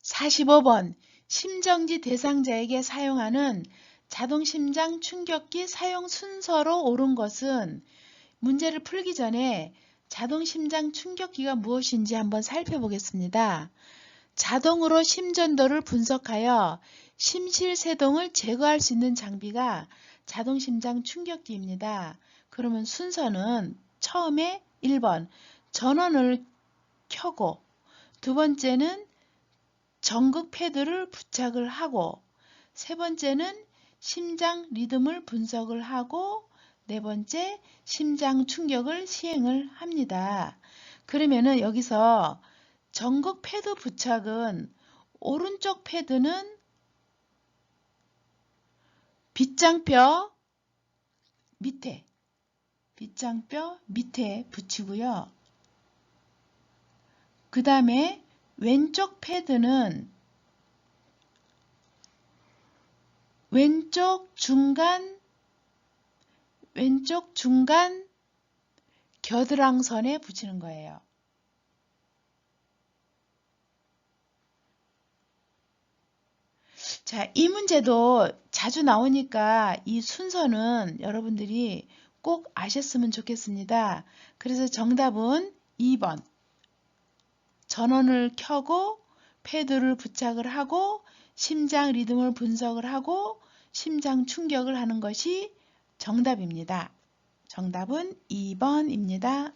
45번 심정지 대상자에게 사용하는 자동심장 충격기 사용 순서로 옳은 것은 문제를 풀기 전에 자동심장 충격기가 무엇인지 한번 살펴보겠습니다. 자동으로 심전도를 분석하여 심실세동을 제거할 수 있는 장비가 자동심장 충격기입니다. 그러면 순서는 처음에 1번 전원을 켜고 두 번째는 전극 패드를 부착을 하고 세 번째는 심장 리듬을 분석을 하고 네 번째 심장 충격을 시행을 합니다. 그러면은 여기서 전극 패드 부착은 오른쪽 패드는 빗장뼈 밑에 붙이고요. 그 다음에 왼쪽 패드는 왼쪽 중간 겨드랑선에 붙이는 거예요. 자, 이 문제도 자주 나오니까 이 순서는 여러분들이 꼭 아셨으면 좋겠습니다. 그래서 정답은 2번. 전원을 켜고 패드를 부착을 하고 심장 리듬을 분석을 하고 심장 충격을 하는 것이 정답입니다. 정답은 2번입니다.